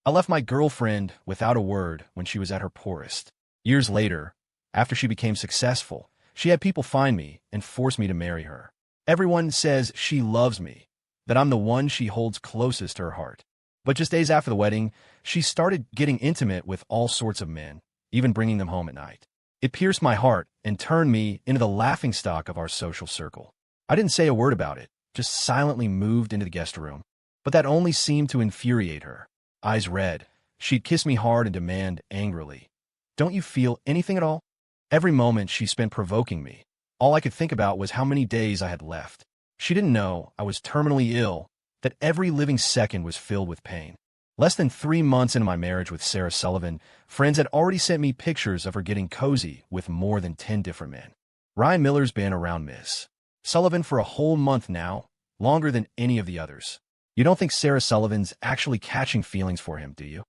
I left my girlfriend without a word when she was at her poorest. Years later, after she became successful, she had people find me and force me to marry her. Everyone says she loves me, that I'm the one she holds closest to her heart. But just days after the wedding, she started getting intimate with all sorts of men, even bringing them home at night. It pierced my heart and turned me into the laughingstock of our social circle. I didn't say a word about it, just silently moved into the guest room. But that only seemed to infuriate her. Eyes red, she'd kiss me hard and demand angrily, "Don't you feel anything at all?" Every moment she spent provoking me. All I could think about was how many days I had left. She didn't know I was terminally ill, that every living second was filled with pain. Less than 3 months into my marriage with Sarah Sullivan, friends had already sent me pictures of her getting cozy with more than 10 different men. Ryan Miller's been around Miss Sullivan for a whole month now, longer than any of the others. You don't think Sarah Sullivan's actually catching feelings for him, do you?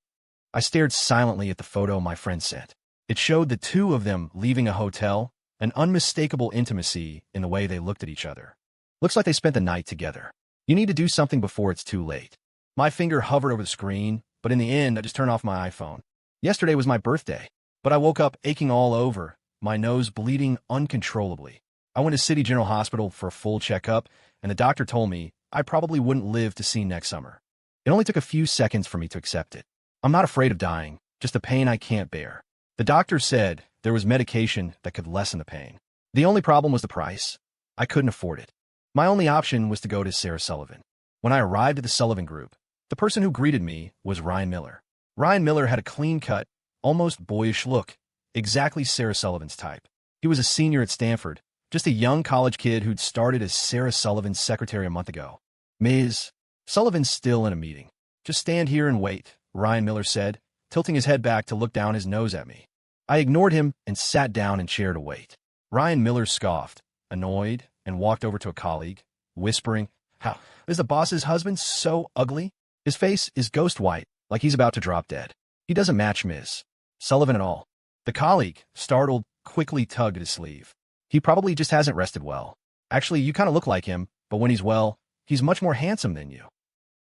I stared silently at the photo my friend sent. It showed the two of them leaving a hotel, an unmistakable intimacy in the way they looked at each other. Looks like they spent the night together. You need to do something before it's too late. My finger hovered over the screen, but in the end, I just turned off my iPhone. Yesterday was my birthday, but I woke up aching all over, my nose bleeding uncontrollably. I went to City General Hospital for a full checkup, and the doctor told me I probably wouldn't live to see next summer. It only took a few seconds for me to accept it. I'm not afraid of dying, just a pain I can't bear. The doctor said there was medication that could lessen the pain. The only problem was the price. I couldn't afford it. My only option was to go to Sarah Sullivan. When I arrived at the Sullivan Group, the person who greeted me was Ryan Miller. Ryan Miller had a clean-cut, almost boyish look, exactly Sarah Sullivan's type. He was a senior at Stanford, just a young college kid who'd started as Sarah Sullivan's secretary a month ago. "Ms. Sullivan's still in a meeting. Just stand here and wait," Ryan Miller said, tilting his head back to look down his nose at me. I ignored him and sat down in chair to wait. Ryan Miller scoffed, annoyed, and walked over to a colleague, whispering, "How is the boss's husband so ugly? His face is ghost white, like he's about to drop dead. He doesn't match Ms. Sullivan at all." The colleague, startled, quickly tugged at his sleeve. "He probably just hasn't rested well. Actually, you kind of look like him, but when he's well, he's much more handsome than you.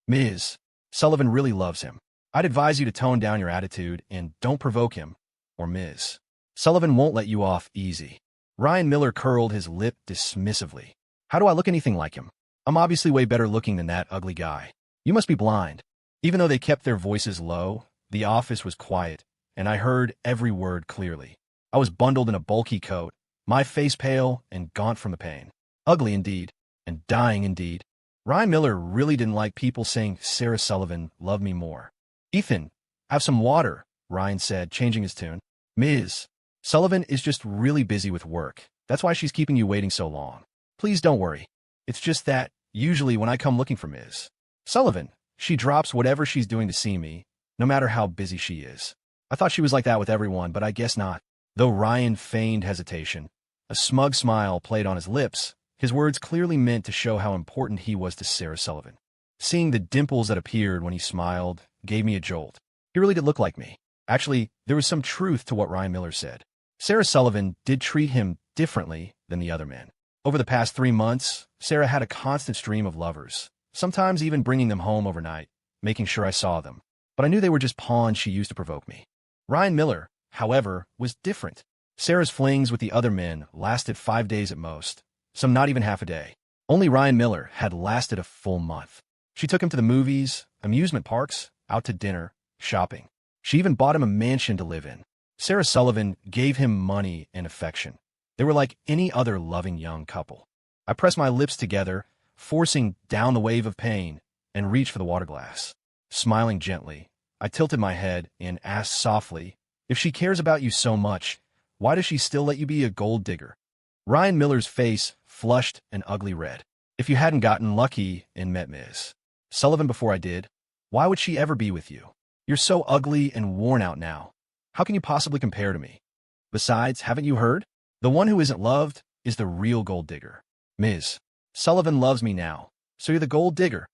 Ms. Sullivan really loves him. I'd advise you to tone down your attitude and don't provoke him, or Ms. Sullivan won't let you off easy." Ryan Miller curled his lip dismissively. "How do I look anything like him? I'm obviously way better looking than that ugly guy. You must be blind." Even though they kept their voices low, the office was quiet, and I heard every word clearly. I was bundled in a bulky coat, my face pale and gaunt from the pain. Ugly indeed, and dying indeed. Ryan Miller really didn't like people saying Sarah Sullivan loved me more. "Ethan, have some water," Ryan said, changing his tune. "Ms. Sullivan is just really busy with work. That's why she's keeping you waiting so long. Please don't worry. It's just that, usually when I come looking for Ms. Sullivan, she drops whatever she's doing to see me, no matter how busy she is. I thought she was like that with everyone, but I guess not." Though Ryan feigned hesitation, a smug smile played on his lips. His words clearly meant to show how important he was to Sarah Sullivan. Seeing the dimples that appeared when he smiled gave me a jolt. He really did look like me. Actually, there was some truth to what Ryan Miller said. Sarah Sullivan did treat him differently than the other men. Over the past 3 months, Sarah had a constant stream of lovers, sometimes even bringing them home overnight, making sure I saw them. But I knew they were just pawns she used to provoke me. Ryan Miller, however, was different. Sarah's flings with the other men lasted 5 days at most, some not even half a day. Only Ryan Miller had lasted a full month. She took him to the movies, amusement parks, out to dinner, shopping. She even bought him a mansion to live in. Sarah Sullivan gave him money and affection. They were like any other loving young couple. I pressed my lips together, forcing down the wave of pain, and reached for the water glass. Smiling gently, I tilted my head and asked softly, "If she cares about you so much, why does she still let you be a gold digger?" Ryan Miller's face flushed an ugly red. "If you hadn't gotten lucky and met Ms. Sullivan before I did, why would she ever be with you? You're so ugly and worn out now. How can you possibly compare to me? Besides, haven't you heard? The one who isn't loved is the real gold digger. Ms. Sullivan loves me now, so you're the gold digger."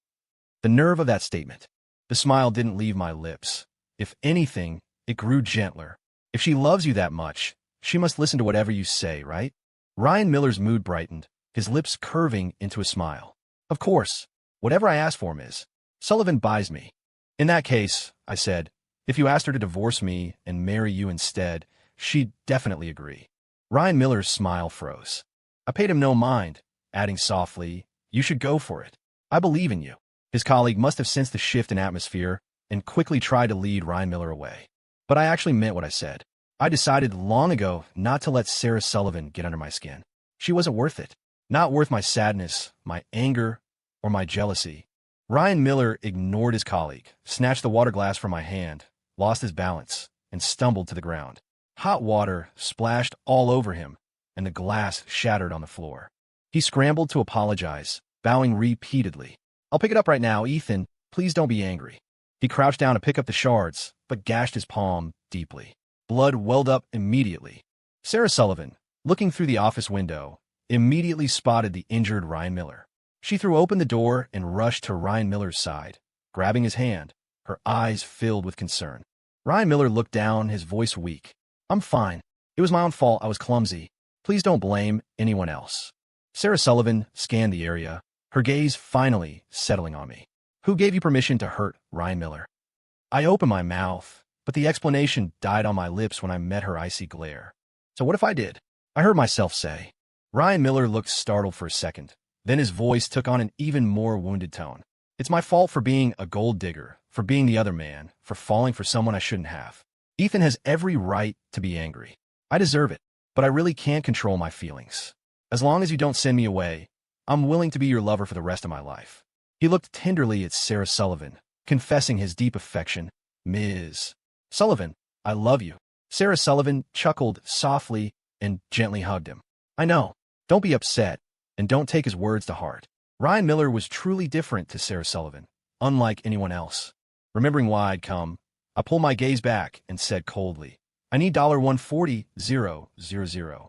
The nerve of that statement. The smile didn't leave my lips. If anything, it grew gentler. If she loves you that much, she must listen to whatever you say, right? Ryan Miller's mood brightened, his lips curving into a smile. "Of course. Whatever I ask for, Ms. Sullivan buys me." "In that case, I said. If you asked her to divorce me and marry you instead, she'd definitely agree. Ryan Miller's smile froze. I paid him no mind, adding softly, you should go for it. I believe in you. His colleague must have sensed the shift in atmosphere and quickly tried to lead Ryan Miller away. But I actually meant what I said. I decided long ago not to let Sarah Sullivan get under my skin. She wasn't worth it. Not worth my sadness, my anger, or my jealousy. Ryan Miller ignored his colleague, snatched the water glass from my hand, lost his balance, and stumbled to the ground. Hot water splashed all over him, and the glass shattered on the floor. He scrambled to apologize, bowing repeatedly. I'll pick it up right now, Ethan. Please don't be angry. He crouched down to pick up the shards, but gashed his palm deeply. Blood welled up immediately. Sarah Sullivan, looking through the office window, immediately spotted the injured Ryan Miller. She threw open the door and rushed to Ryan Miller's side, grabbing his hand, her eyes filled with concern. Ryan Miller looked down, his voice weak. I'm fine. It was my own fault. I was clumsy. Please don't blame anyone else. Sarah Sullivan scanned the area, her gaze finally settling on me. Who gave you permission to hurt Ryan Miller? I opened my mouth, but the explanation died on my lips when I met her icy glare. So what if I did? I heard myself say. Ryan Miller looked startled for a second. Then his voice took on an even more wounded tone. It's my fault for being a gold digger, for being the other man, for falling for someone I shouldn't have. Ethan has every right to be angry. I deserve it, but I really can't control my feelings. As long as you don't send me away, I'm willing to be your lover for the rest of my life. He looked tenderly at Sarah Sullivan, confessing his deep affection. Ms. Sullivan, I love you. Sarah Sullivan chuckled softly and gently hugged him. I know. Don't be upset, and don't take his words to heart. Ryan Miller was truly different to Sarah Sullivan, unlike anyone else. Remembering why I'd come, I pulled my gaze back and said coldly, I need $140,000.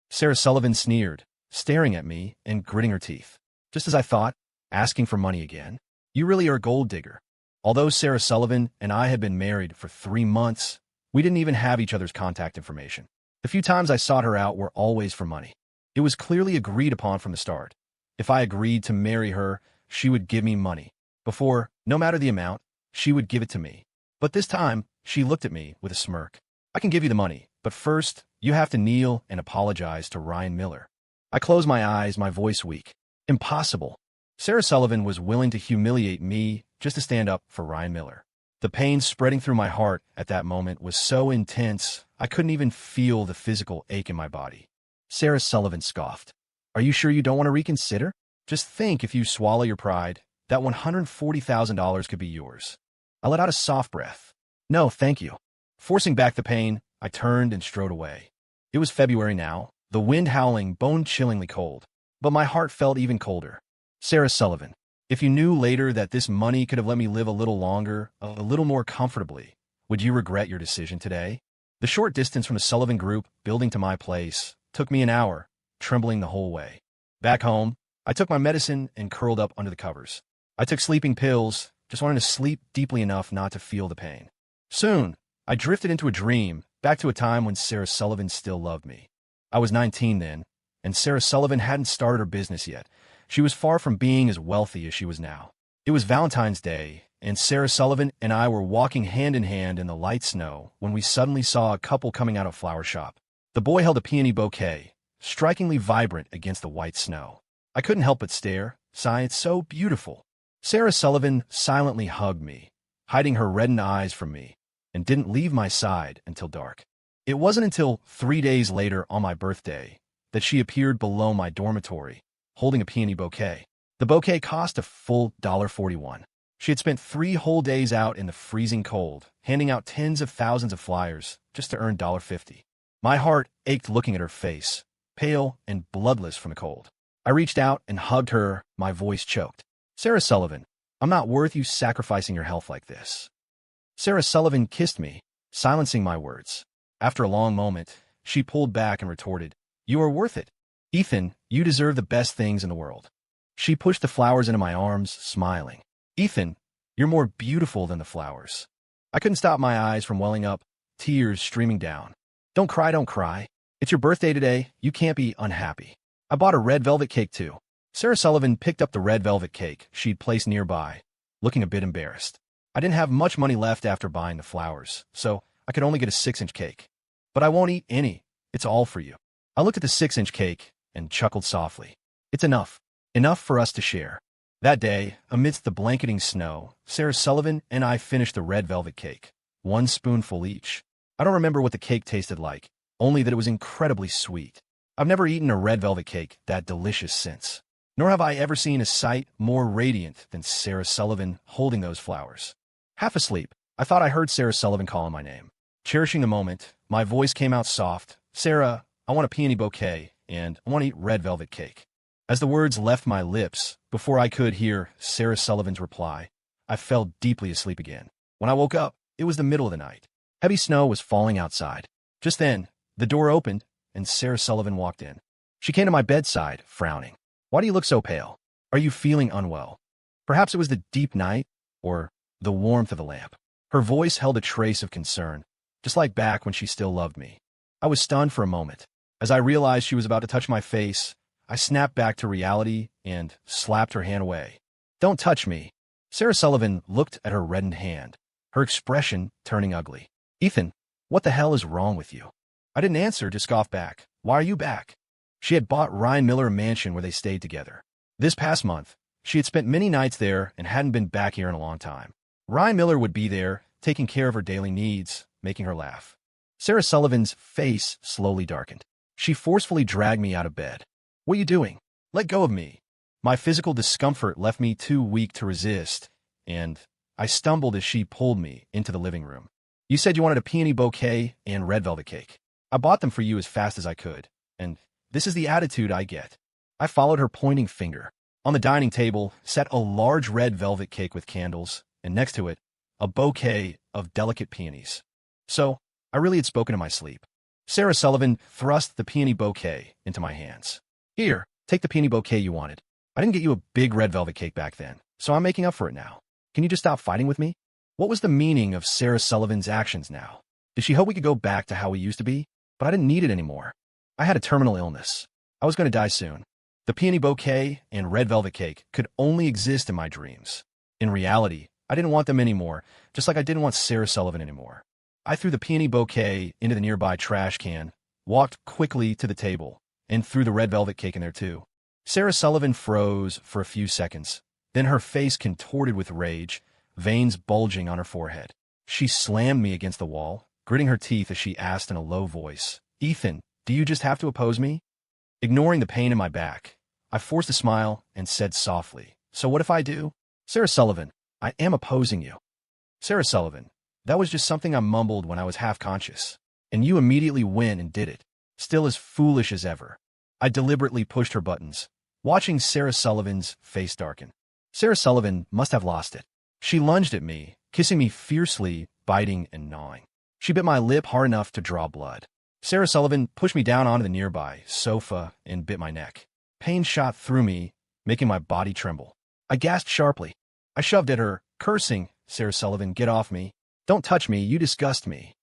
Sarah Sullivan sneered, staring at me and gritting her teeth. Just as I thought, asking for money again. You really are a gold digger. Although Sarah Sullivan and I had been married for 3 months, we didn't even have each other's contact information. The few times I sought her out were always for money. It was clearly agreed upon from the start. If I agreed to marry her, she would give me money. Before, no matter the amount, she would give it to me. But this time, she looked at me with a smirk. I can give you the money, but first, you have to kneel and apologize to Ryan Miller. I closed my eyes, my voice weak. Impossible. Sarah Sullivan was willing to humiliate me just to stand up for Ryan Miller. The pain spreading through my heart at that moment was so intense, I couldn't even feel the physical ache in my body. Sarah Sullivan scoffed. Are you sure you don't want to reconsider? Just think, if you swallow your pride, that $140,000 could be yours. I let out a soft breath. No, thank you. Forcing back the pain, I turned and strode away. It was February now, the wind howling bone-chillingly cold. But my heart felt even colder. Sarah Sullivan, if you knew later that this money could have let me live a little longer, a little more comfortably, would you regret your decision today? The short distance from the Sullivan Group building to my place took me an hour, trembling the whole way. Back home, I took my medicine and curled up under the covers. I took sleeping pills, just wanted to sleep deeply enough not to feel the pain. Soon, I drifted into a dream, back to a time when Sarah Sullivan still loved me. I was 19 then, and Sarah Sullivan hadn't started her business yet. She was far from being as wealthy as she was now. It was Valentine's Day, and Sarah Sullivan and I were walking hand in hand in the light snow when we suddenly saw a couple coming out of a flower shop. The boy held a peony bouquet, strikingly vibrant against the white snow. I couldn't help but stare, sigh, it's so beautiful. Sarah Sullivan silently hugged me, hiding her reddened eyes from me, and didn't leave my side until dark. It wasn't until 3 days later on my birthday that she appeared below my dormitory, holding a peony bouquet. The bouquet cost a full $1.41. She had spent 3 whole days out in the freezing cold, handing out tens of thousands of flyers just to earn $1.50. My heart ached looking at her face, pale and bloodless from the cold. I reached out and hugged her, my voice choked. Sarah Sullivan, I'm not worth you sacrificing your health like this. Sarah Sullivan kissed me, silencing my words. After a long moment, she pulled back and retorted, You are worth it. Ethan, you deserve the best things in the world. She pushed the flowers into my arms, smiling. Ethan, you're more beautiful than the flowers. I couldn't stop my eyes from welling up, tears streaming down. Don't cry, don't cry. It's your birthday today. You can't be unhappy. I bought a red velvet cake too. Sarah Sullivan picked up the red velvet cake she'd placed nearby, looking a bit embarrassed. I didn't have much money left after buying the flowers, so I could only get a 6-inch cake. But I won't eat any. It's all for you. I looked at the 6-inch cake and chuckled softly. It's enough. Enough for us to share. That day, amidst the blanketing snow, Sarah Sullivan and I finished the red velvet cake, 1 spoonful each. I don't remember what the cake tasted like, only that it was incredibly sweet. I've never eaten a red velvet cake that delicious since. Nor have I ever seen a sight more radiant than Sarah Sullivan holding those flowers. Half asleep, I thought I heard Sarah Sullivan calling my name. Cherishing the moment, my voice came out soft. Sarah, I want a peony bouquet, and I want to eat red velvet cake. As the words left my lips, before I could hear Sarah Sullivan's reply, I fell deeply asleep again. When I woke up, it was the middle of the night. Heavy snow was falling outside. Just then, the door opened, and Sarah Sullivan walked in. She came to my bedside, frowning. Why do you look so pale? Are you feeling unwell? Perhaps it was the deep night, or the warmth of the lamp. Her voice held a trace of concern, just like back when she still loved me. I was stunned for a moment. As I realized she was about to touch my face, I snapped back to reality and slapped her hand away. Don't touch me. Sarah Sullivan looked at her reddened hand, her expression turning ugly. Ethan, what the hell is wrong with you? I didn't answer, just scoffed back. Why are you back? She had bought Ryan Miller a mansion where they stayed together. This past month, she had spent many nights there and hadn't been back here in a long time. Ryan Miller would be there, taking care of her daily needs, making her laugh. Sarah Sullivan's face slowly darkened. She forcefully dragged me out of bed. What are you doing? Let go of me. My physical discomfort left me too weak to resist, and I stumbled as she pulled me into the living room. You said you wanted a peony bouquet and red velvet cake. I bought them for you as fast as I could, and this is the attitude I get. I followed her pointing finger. On the dining table sat a large red velvet cake with candles, and next to it, a bouquet of delicate peonies. So, I really had spoken in my sleep. Sarah Sullivan thrust the peony bouquet into my hands. Here, take the peony bouquet you wanted. I didn't get you a big red velvet cake back then, so I'm making up for it now. Can you just stop fighting with me? What was the meaning of Sarah Sullivan's actions now? Did she hope we could go back to how we used to be? But I didn't need it anymore. I had a terminal illness. I was going to die soon. The peony bouquet and red velvet cake could only exist in my dreams. In reality, I didn't want them anymore, just like I didn't want Sarah Sullivan anymore. I threw the peony bouquet into the nearby trash can, walked quickly to the table, and threw the red velvet cake in there too. Sarah Sullivan froze for a few seconds. Then her face contorted with rage, veins bulging on her forehead. She slammed me against the wall, gritting her teeth as she asked in a low voice, Ethan, do you just have to oppose me? Ignoring the pain in my back, I forced a smile and said softly, so what if I do? Sarah Sullivan, I am opposing you. Sarah Sullivan, that was just something I mumbled when I was half-conscious, and you immediately went and did it, still as foolish as ever. I deliberately pushed her buttons, watching Sarah Sullivan's face darken. Sarah Sullivan must have lost it. She lunged at me, kissing me fiercely, biting and gnawing. She bit my lip hard enough to draw blood. Sarah Sullivan pushed me down onto the nearby sofa and bit my neck. Pain shot through me, making my body tremble. I gasped sharply. I shoved at her, cursing, Sarah Sullivan, get off me. Don't touch me, you disgust me.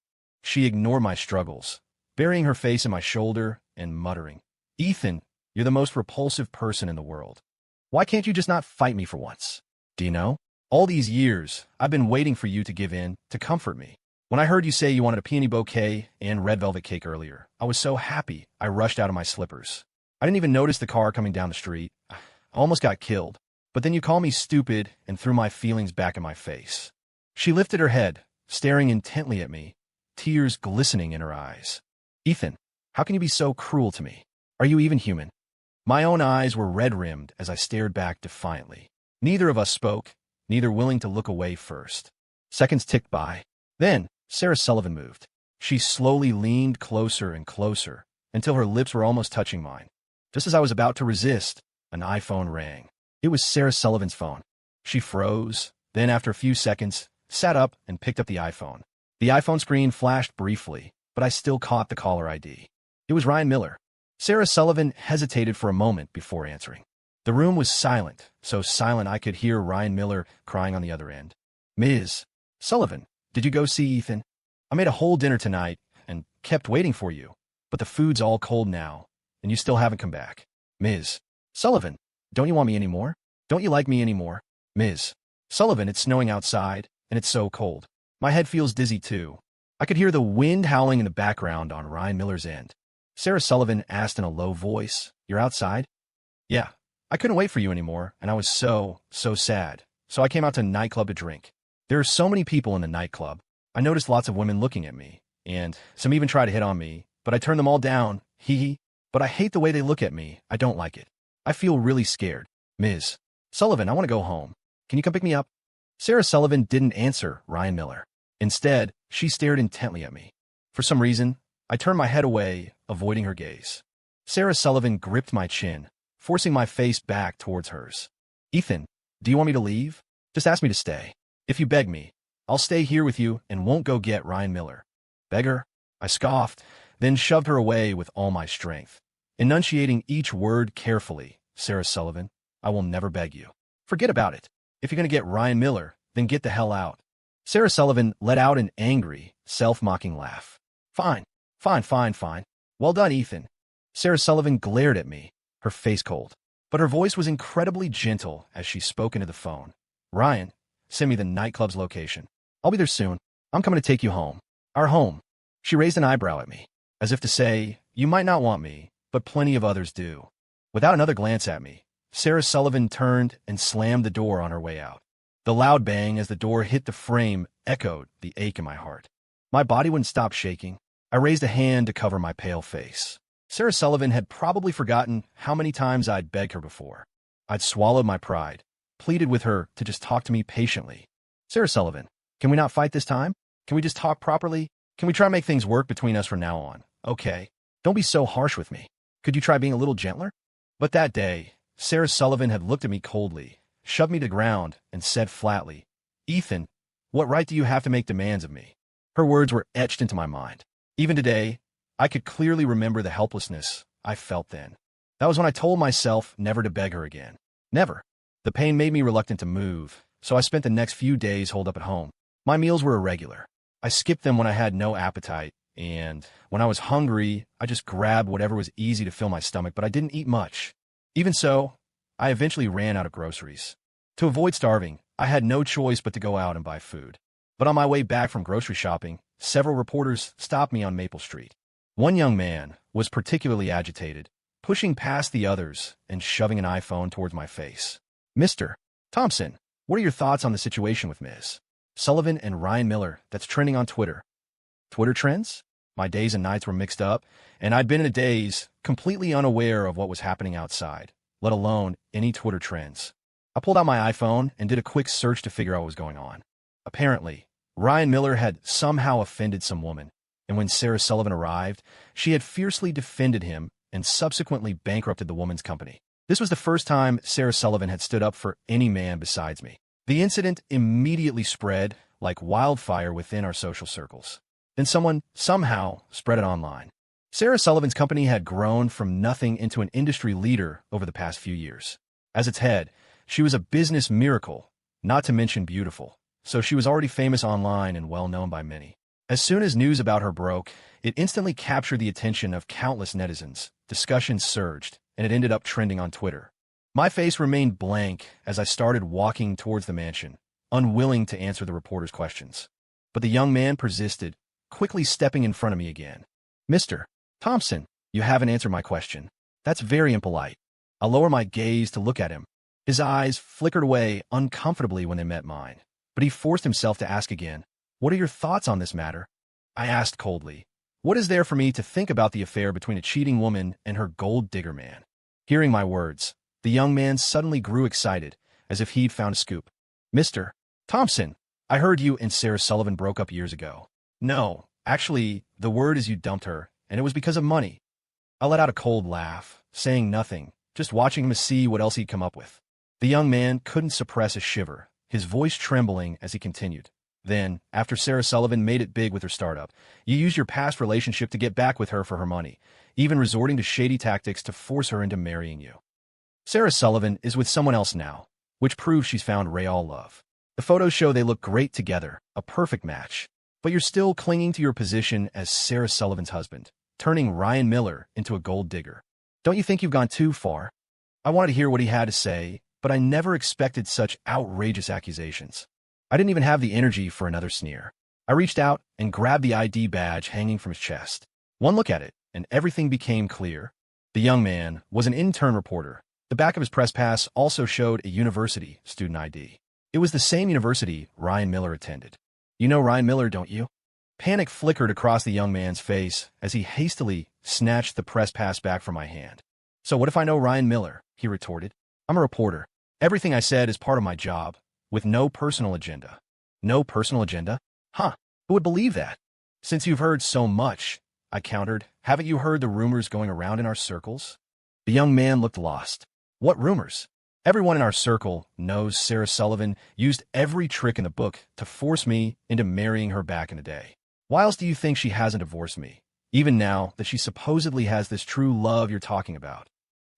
She ignored my struggles, burying her face in my shoulder and muttering, Ethan, you're the most repulsive person in the world. Why can't you just not fight me for once? Do you know? All these years, I've been waiting for you to give in, to comfort me. When I heard you say you wanted a peony bouquet and red velvet cake earlier, I was so happy I rushed out of my slippers. I didn't even notice the car coming down the street. I almost got killed. But then you called me stupid and threw my feelings back in my face. She lifted her head, staring intently at me, tears glistening in her eyes. Ethan, how can you be so cruel to me? Are you even human? My own eyes were red-rimmed as I stared back defiantly. Neither of us spoke, neither willing to look away first. Seconds ticked by. Then, Sarah Sullivan moved. She slowly leaned closer and closer, until her lips were almost touching mine. Just as I was about to resist, an iPhone rang. It was Sarah Sullivan's phone. She froze, then after a few seconds, sat up and picked up the iPhone. The iPhone screen flashed briefly, but I still caught the caller ID. It was Ryan Miller. Sarah Sullivan hesitated for a moment before answering. The room was silent, so silent I could hear Ryan Miller crying on the other end. Ms. Sullivan, did you go see Ethan? I made a whole dinner tonight and kept waiting for you, but the food's all cold now, and you still haven't come back. Ms. Sullivan, don't you want me anymore? Don't you like me anymore? Ms. Sullivan, it's snowing outside, and it's so cold. My head feels dizzy too. I could hear the wind howling in the background on Ryan Miller's end. Sarah Sullivan asked in a low voice, "You're outside?" "Yeah. I couldn't wait for you anymore, and I was so sad. So I came out to a nightclub to drink. There are so many people in the nightclub. I noticed lots of women looking at me, and some even tried to hit on me, but I turned them all down. Hee hee. But I hate the way they look at me. I don't like it. I feel really scared. Ms. Sullivan, I want to go home. Can you come pick me up?" Sarah Sullivan didn't answer Ryan Miller. Instead, she stared intently at me. For some reason, I turned my head away, avoiding her gaze. Sarah Sullivan gripped my chin, forcing my face back towards hers. "Ethan, do you want me to leave? Just ask me to stay. If you beg me, I'll stay here with you and won't go get Ryan Miller." "Beggar?" I scoffed, then shoved her away with all my strength. Enunciating each word carefully, "Sarah Sullivan, I will never beg you. Forget about it. If you're going to get Ryan Miller, then get the hell out." Sarah Sullivan let out an angry, self-mocking laugh. Fine. Well done, Ethan." Sarah Sullivan glared at me, her face cold. But her voice was incredibly gentle as she spoke into the phone. "Ryan, send me the nightclub's location. I'll be there soon. I'm coming to take you home. Our home." She raised an eyebrow at me, as if to say, "You might not want me, but plenty of others do." Without another glance at me, Sarah Sullivan turned and slammed the door on her way out. The loud bang as the door hit the frame echoed the ache in my heart. My body wouldn't stop shaking. I raised a hand to cover my pale face. Sarah Sullivan had probably forgotten how many times I'd begged her before. I'd swallowed my pride, pleaded with her to just talk to me patiently. "Sarah Sullivan, can we not fight this time? Can we just talk properly? Can we try to make things work between us from now on? Okay? Don't be so harsh with me. Could you try being a little gentler?" But that day, Sarah Sullivan had looked at me coldly, shoved me to the ground, and said flatly, "Ethan, what right do you have to make demands of me?" Her words were etched into my mind. Even today, I could clearly remember the helplessness I felt then. That was when I told myself never to beg her again. Never. The pain made me reluctant to move, so I spent the next few days holed up at home. My meals were irregular. I skipped them when I had no appetite, and when I was hungry, I just grabbed whatever was easy to fill my stomach, but I didn't eat much. Even so, I eventually ran out of groceries. To avoid starving, I had no choice but to go out and buy food. But on my way back from grocery shopping, several reporters stopped me on Maple Street. One young man was particularly agitated, pushing past the others and shoving an iPhone towards my face. "Mr. Thompson, what are your thoughts on the situation with Ms. Sullivan and Ryan Miller that's trending on Twitter?" Twitter trends? My days and nights were mixed up, and I'd been in a daze, completely unaware of what was happening outside, let alone any Twitter trends. I pulled out my iPhone and did a quick search to figure out what was going on. Apparently, Ryan Miller had somehow offended some woman, and when Sarah Sullivan arrived, she had fiercely defended him and subsequently bankrupted the woman's company. This was the first time Sarah Sullivan had stood up for any man besides me. The incident immediately spread like wildfire within our social circles. Then someone somehow spread it online. Sarah Sullivan's company had grown from nothing into an industry leader over the past few years. As its head, she was a business miracle, not to mention beautiful, so she was already famous online and well known by many. As soon as news about her broke, it instantly captured the attention of countless netizens. Discussions surged, and it ended up trending on Twitter. My face remained blank as I started walking towards the mansion, unwilling to answer the reporter's questions. But the young man persisted, quickly stepping in front of me again. "Mr. Thompson, you haven't answered my question. That's very impolite." I lowered my gaze to look at him. His eyes flickered away uncomfortably when they met mine, but he forced himself to ask again, "What are your thoughts on this matter?" I asked coldly, "What is there for me to think about the affair between a cheating woman and her gold digger man?" Hearing my words, the young man suddenly grew excited, as if he'd found a scoop. "Mr. Thompson, I heard you and Sarah Sullivan broke up years ago." "No, actually, the word is you dumped her, and it was because of money." I let out a cold laugh, saying nothing, just watching him see what else he'd come up with. The young man couldn't suppress a shiver, his voice trembling as he continued. "Then, after Sarah Sullivan made it big with her startup, you used your past relationship to get back with her for her money, even resorting to shady tactics to force her into marrying you. Sarah Sullivan is with someone else now, which proves she's found real love. The photos show they look great together, a perfect match. But you're still clinging to your position as Sarah Sullivan's husband, turning Ryan Miller into a gold digger. Don't you think you've gone too far?" I wanted to hear what he had to say, but I never expected such outrageous accusations. I didn't even have the energy for another sneer. I reached out and grabbed the ID badge hanging from his chest. One look at it, and everything became clear. The young man was an intern reporter. The back of his press pass also showed a university student ID. It was the same university Ryan Miller attended. You know Ryan Miller, don't you? Panic flickered across the young man's face as he hastily snatched the press pass back from my hand. So what if I know Ryan Miller? He retorted. I'm a reporter. Everything I said is part of my job, with no personal agenda. No personal agenda? Huh, who would believe that? Since you've heard so much, I countered, haven't you heard the rumors going around in our circles? The young man looked lost. What rumors? Everyone in our circle knows Sarah Sullivan used every trick in the book to force me into marrying her back in the day. Why else do you think she hasn't divorced me, even now that she supposedly has this true love you're talking about?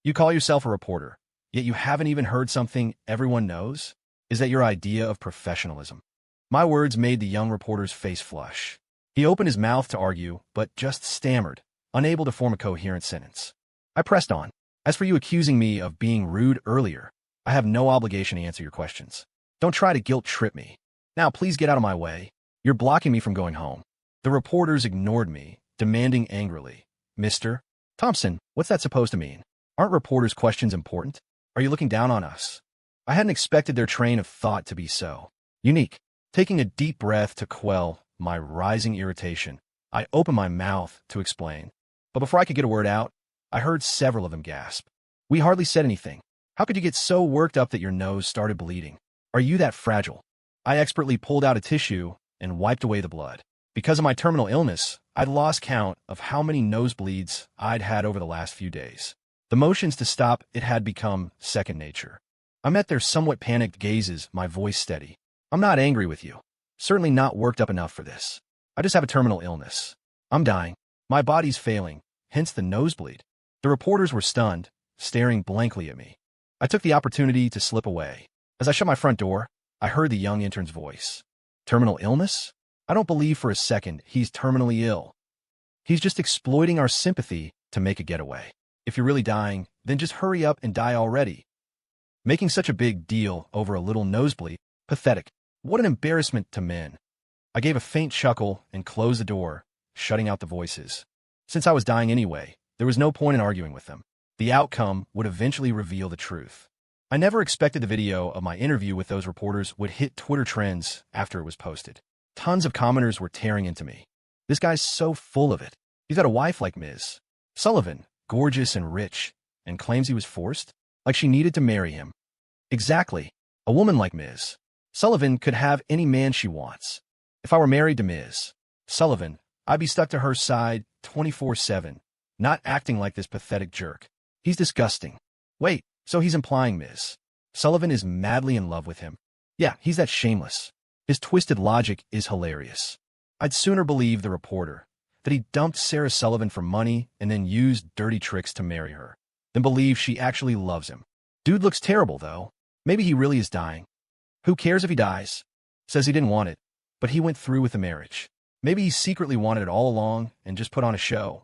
You call yourself a reporter, yet you haven't even heard something everyone knows? Is that your idea of professionalism? My words made the young reporter's face flush. He opened his mouth to argue, but just stammered, unable to form a coherent sentence. I pressed on. As for you accusing me of being rude earlier, I have no obligation to answer your questions. Don't try to guilt-trip me. Now please get out of my way. You're blocking me from going home. The reporters ignored me, demanding angrily, Mr. Thompson, what's that supposed to mean? Aren't reporters' questions important? Are you looking down on us? I hadn't expected their train of thought to be so unique. Taking a deep breath to quell my rising irritation, I opened my mouth to explain. But before I could get a word out, I heard several of them gasp. We hardly said anything. How could you get so worked up that your nose started bleeding? Are you that fragile? I expertly pulled out a tissue and wiped away the blood. Because of my terminal illness, I'd lost count of how many nosebleeds I'd had over the last few days. The motions to stop it had become second nature. I met their somewhat panicked gazes, my voice steady. I'm not angry with you. Certainly not worked up enough for this. I just have a terminal illness. I'm dying. My body's failing, hence the nosebleed. The reporters were stunned, staring blankly at me. I took the opportunity to slip away. As I shut my front door, I heard the young intern's voice. Terminal illness? I don't believe for a second he's terminally ill. He's just exploiting our sympathy to make a getaway. If you're really dying, then just hurry up and die already. Making such a big deal over a little nosebleed, pathetic. What an embarrassment to men. I gave a faint chuckle and closed the door, shutting out the voices. Since I was dying anyway, there was no point in arguing with them. The outcome would eventually reveal the truth. I never expected the video of my interview with those reporters would hit Twitter trends after it was posted. Tons of commenters were tearing into me. This guy's so full of it. He's got a wife like Ms. Sullivan, gorgeous and rich, and claims he was forced? Like she needed to marry him. Exactly. A woman like Ms. Sullivan could have any man she wants. If I were married to Ms. Sullivan, I'd be stuck to her side 24/7, not acting like this pathetic jerk. He's disgusting. Wait, so he's implying Ms. Sullivan is madly in love with him? Yeah, he's that shameless. His twisted logic is hilarious. I'd sooner believe the reporter that he dumped Sarah Sullivan for money and then used dirty tricks to marry her, than believe she actually loves him. Dude looks terrible, though. Maybe he really is dying. Who cares if he dies? Says he didn't want it, but he went through with the marriage. Maybe he secretly wanted it all along and just put on a show.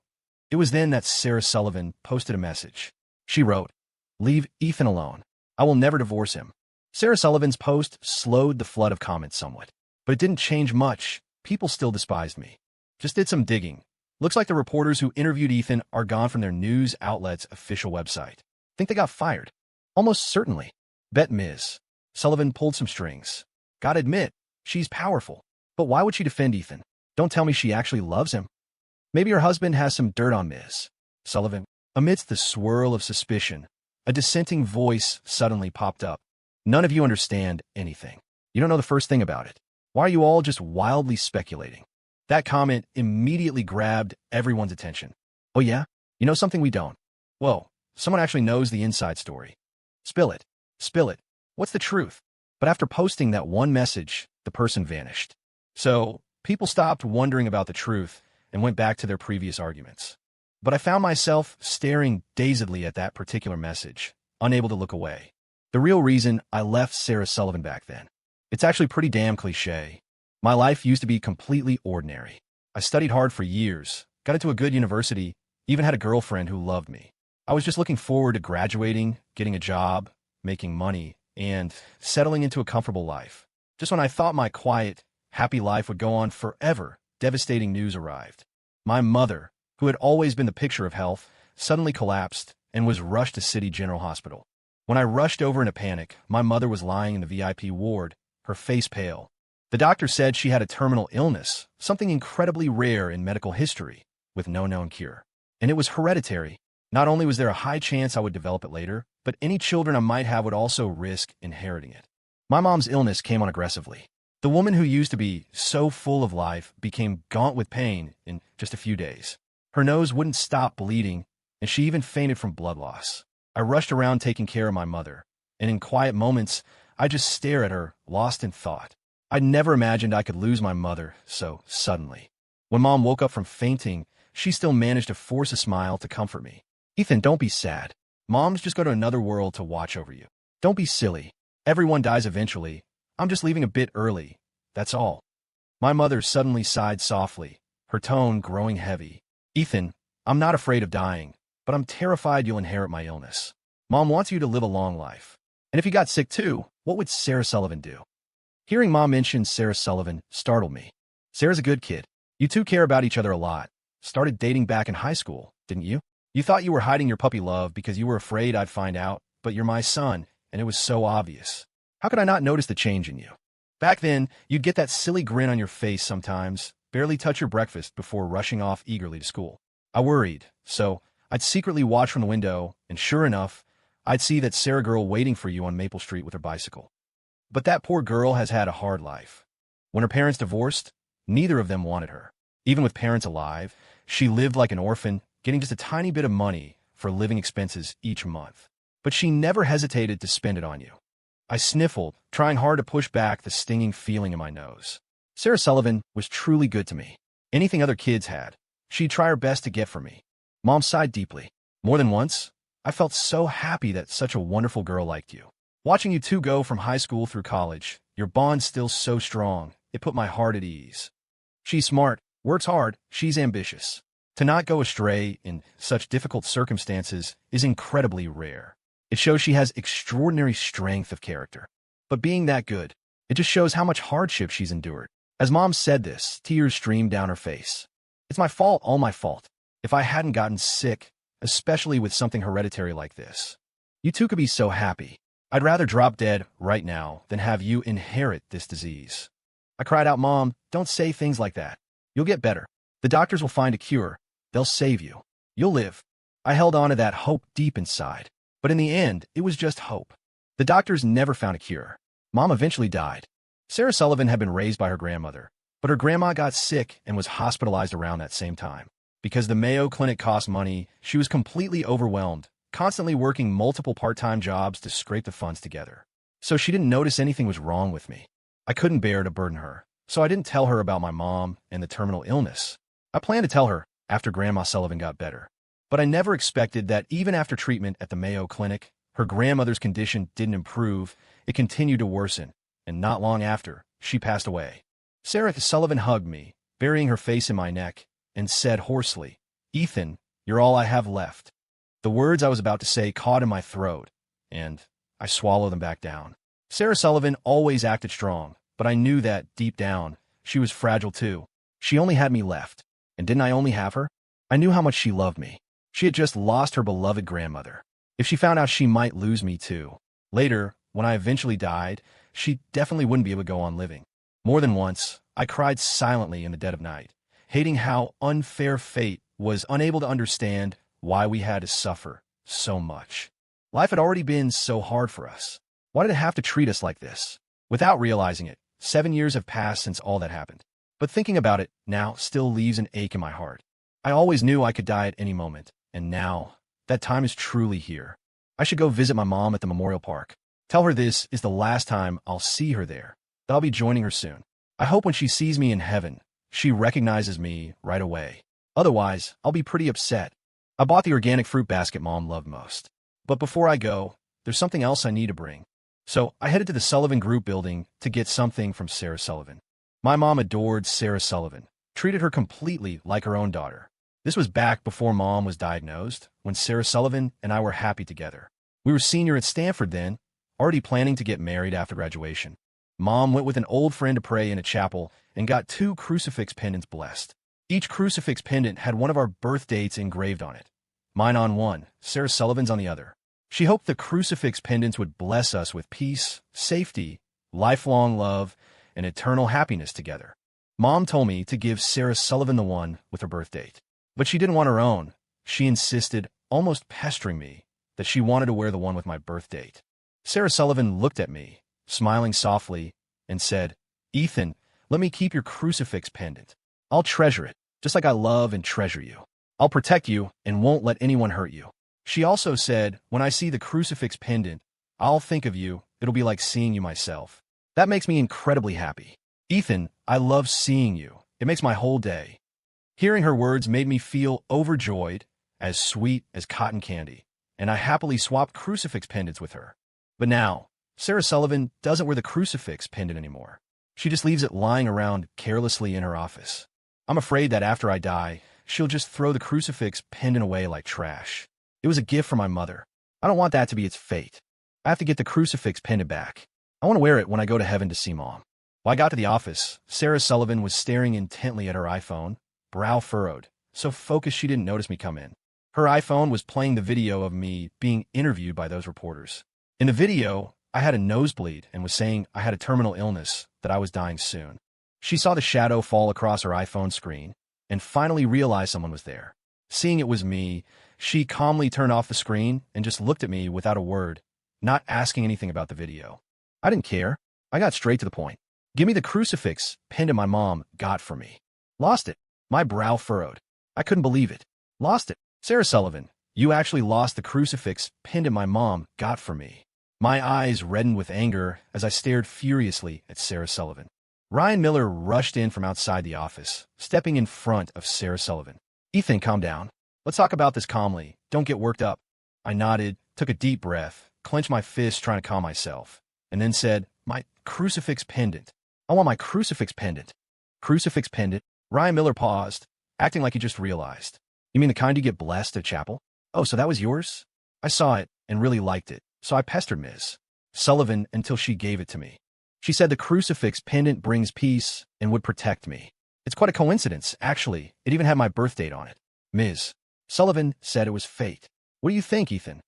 It was then that Sarah Sullivan posted a message. She wrote, "Leave Ethan alone. I will never divorce him." Sarah Sullivan's post slowed the flood of comments somewhat, but it didn't change much. People still despised me. Just did some digging. Looks like the reporters who interviewed Ethan are gone from their news outlet's official website. Think they got fired? Almost certainly. Bet Ms. Sullivan pulled some strings. Gotta admit, she's powerful. But why would she defend Ethan? Don't tell me she actually loves him. Maybe her husband has some dirt on Ms. Sullivan. Amidst the swirl of suspicion, a dissenting voice suddenly popped up. None of you understand anything. You don't know the first thing about it. Why are you all just wildly speculating? That comment immediately grabbed everyone's attention. Oh yeah? You know something we don't? Whoa, someone actually knows the inside story. Spill it. Spill it. What's the truth? But after posting that one message, the person vanished. So, people stopped wondering about the truth and went back to their previous arguments. But I found myself staring dazedly at that particular message, unable to look away. The real reason I left Sarah Sullivan back then. It's actually pretty damn cliche. My life used to be completely ordinary. I studied hard for years, got into a good university, even had a girlfriend who loved me. I was just looking forward to graduating, getting a job, making money, and settling into a comfortable life. Just when I thought my quiet, happy life would go on forever, devastating news arrived. My mother, who had always been the picture of health, suddenly collapsed and was rushed to City General Hospital. When I rushed over in a panic, my mother was lying in the VIP ward, her face pale. The doctor said she had a terminal illness, something incredibly rare in medical history, with no known cure. And it was hereditary. Not only was there a high chance I would develop it later, but any children I might have would also risk inheriting it. My mom's illness came on aggressively. The woman who used to be so full of life became gaunt with pain in just a few days. Her nose wouldn't stop bleeding, and she even fainted from blood loss. I rushed around taking care of my mother, and in quiet moments, I just stare at her, lost in thought. I'd never imagined I could lose my mother so suddenly. When Mom woke up from fainting, she still managed to force a smile to comfort me. "Ethan, don't be sad. Mom's just go to another world to watch over you. Don't be silly. Everyone dies eventually. I'm just leaving a bit early. That's all." My mother suddenly sighed softly, her tone growing heavy. "Ethan, I'm not afraid of dying, but I'm terrified you'll inherit my illness. Mom wants you to live a long life. And if you got sick too, what would Sarah Sullivan do?" Hearing Mom mention Sarah Sullivan startled me. Sarah's a good kid. You two care about each other a lot. Started dating back in high school, didn't you? You thought you were hiding your puppy love because you were afraid I'd find out, but you're my son, and it was so obvious. How could I not notice the change in you? Back then, you'd get that silly grin on your face sometimes, barely touch your breakfast before rushing off eagerly to school. I worried, so I'd secretly watch from the window, and sure enough, I'd see that Sarah girl waiting for you on Maple Street with her bicycle. But that poor girl has had a hard life. When her parents divorced, neither of them wanted her. Even with parents alive, she lived like an orphan, getting just a tiny bit of money for living expenses each month. But she never hesitated to spend it on you. I sniffled, trying hard to push back the stinging feeling in my nose. Sarah Sullivan was truly good to me. Anything other kids had, she'd try her best to get for me. Mom sighed deeply. More than once, I felt so happy that such a wonderful girl liked you. Watching you two go from high school through college, your bond's still so strong, it put my heart at ease. She's smart, works hard, she's ambitious. To not go astray in such difficult circumstances is incredibly rare. It shows she has extraordinary strength of character. But being that good, it just shows how much hardship she's endured. As Mom said this, tears streamed down her face. It's my fault, all my fault. If I hadn't gotten sick, especially with something hereditary like this. You two could be so happy. I'd rather drop dead right now than have you inherit this disease. I cried out, "Mom, don't say things like that. You'll get better. The doctors will find a cure. They'll save you. You'll live." I held on to that hope deep inside. But in the end, it was just hope. The doctors never found a cure. Mom eventually died. Sarah Sullivan had been raised by her grandmother, but her grandma got sick and was hospitalized around that same time. Because the Mayo Clinic cost money, she was completely overwhelmed, constantly working multiple part-time jobs to scrape the funds together. So she didn't notice anything was wrong with me. I couldn't bear to burden her, so I didn't tell her about my mom and the terminal illness. I planned to tell her after Grandma Sullivan got better. But I never expected that even after treatment at the Mayo Clinic, her grandmother's condition didn't improve, it continued to worsen, and not long after, she passed away. Sarah Sullivan hugged me, burying her face in my neck, and said hoarsely, "Ethan, you're all I have left." The words I was about to say caught in my throat, and I swallowed them back down. Sarah Sullivan always acted strong, but I knew that, deep down, she was fragile too. She only had me left, and didn't I only have her? I knew how much she loved me. She had just lost her beloved grandmother. If she found out, she might lose me too. Later, when I eventually died, she definitely wouldn't be able to go on living. More than once, I cried silently in the dead of night, hating how unfair fate was unable to understand why we had to suffer so much. Life had already been so hard for us. Why did it have to treat us like this? Without realizing it, 7 years have passed since all that happened. But thinking about it now still leaves an ache in my heart. I always knew I could die at any moment, and now, that time is truly here. I should go visit my mom at the Memorial Park. Tell her this is the last time I'll see her there, that I'll be joining her soon. I hope when she sees me in heaven, she recognizes me right away. Otherwise, I'll be pretty upset. I bought the organic fruit basket Mom loved most. But before I go, there's something else I need to bring. So I headed to the Sullivan Group building to get something from Sarah Sullivan. My mom adored Sarah Sullivan, treated her completely like her own daughter. This was back before Mom was diagnosed, when Sarah Sullivan and I were happy together. We were senior at Stanford then, already planning to get married after graduation. Mom went with an old friend to pray in a chapel and got 2 crucifix pendants blessed. Each crucifix pendant had one of our birth dates engraved on it. Mine on one, Sarah Sullivan's on the other. She hoped the crucifix pendants would bless us with peace, safety, lifelong love, and eternal happiness together. Mom told me to give Sarah Sullivan the one with her birth date. But she didn't want her own. She insisted, almost pestering me, that she wanted to wear the one with my birth date. Sarah Sullivan looked at me, smiling softly, and said, "Ethan, let me keep your crucifix pendant. I'll treasure it, just like I love and treasure you. I'll protect you and won't let anyone hurt you." She also said, "When I see the crucifix pendant, I'll think of you. It'll be like seeing you myself." That makes me incredibly happy. Ethan, I love seeing you. It makes my whole day. Hearing her words made me feel overjoyed, as sweet as cotton candy, and I happily swapped crucifix pendants with her. But now, Sarah Sullivan doesn't wear the crucifix pendant anymore. She just leaves it lying around carelessly in her office. I'm afraid that after I die, she'll just throw the crucifix pendant away like trash. It was a gift from my mother. I don't want that to be its fate. I have to get the crucifix pendant back. I want to wear it when I go to heaven to see Mom. When I got to the office, Sarah Sullivan was staring intently at her iPhone, brow furrowed, so focused she didn't notice me come in. Her iPhone was playing the video of me being interviewed by those reporters. In the video, I had a nosebleed and was saying I had a terminal illness, that I was dying soon. She saw the shadow fall across her iPhone screen and finally realized someone was there. Seeing it was me, she calmly turned off the screen and just looked at me without a word, not asking anything about the video. I didn't care. I got straight to the point. "Give me the crucifix pendant my mom got for me." "Lost it." My brow furrowed. I couldn't believe it. "Lost it. Sarah Sullivan, you actually lost the crucifix pendant my mom got for me." My eyes reddened with anger as I stared furiously at Sarah Sullivan. Ryan Miller rushed in from outside the office, stepping in front of Sarah Sullivan. "Ethan, calm down. Let's talk about this calmly. Don't get worked up." I nodded, took a deep breath, clenched my fist trying to calm myself, and then said, "My crucifix pendant. I want my crucifix pendant." "Crucifix pendant?" Ryan Miller paused, acting like he just realized. "You mean the kind you get blessed at chapel? Oh, so that was yours?" I saw it and really liked it, so I pestered Ms. Sullivan until she gave it to me. She said the crucifix pendant brings peace and would protect me. It's quite a coincidence, actually. It even had my birth date on it. Ms. Sullivan said it was fate. "What do you think, Ethan?"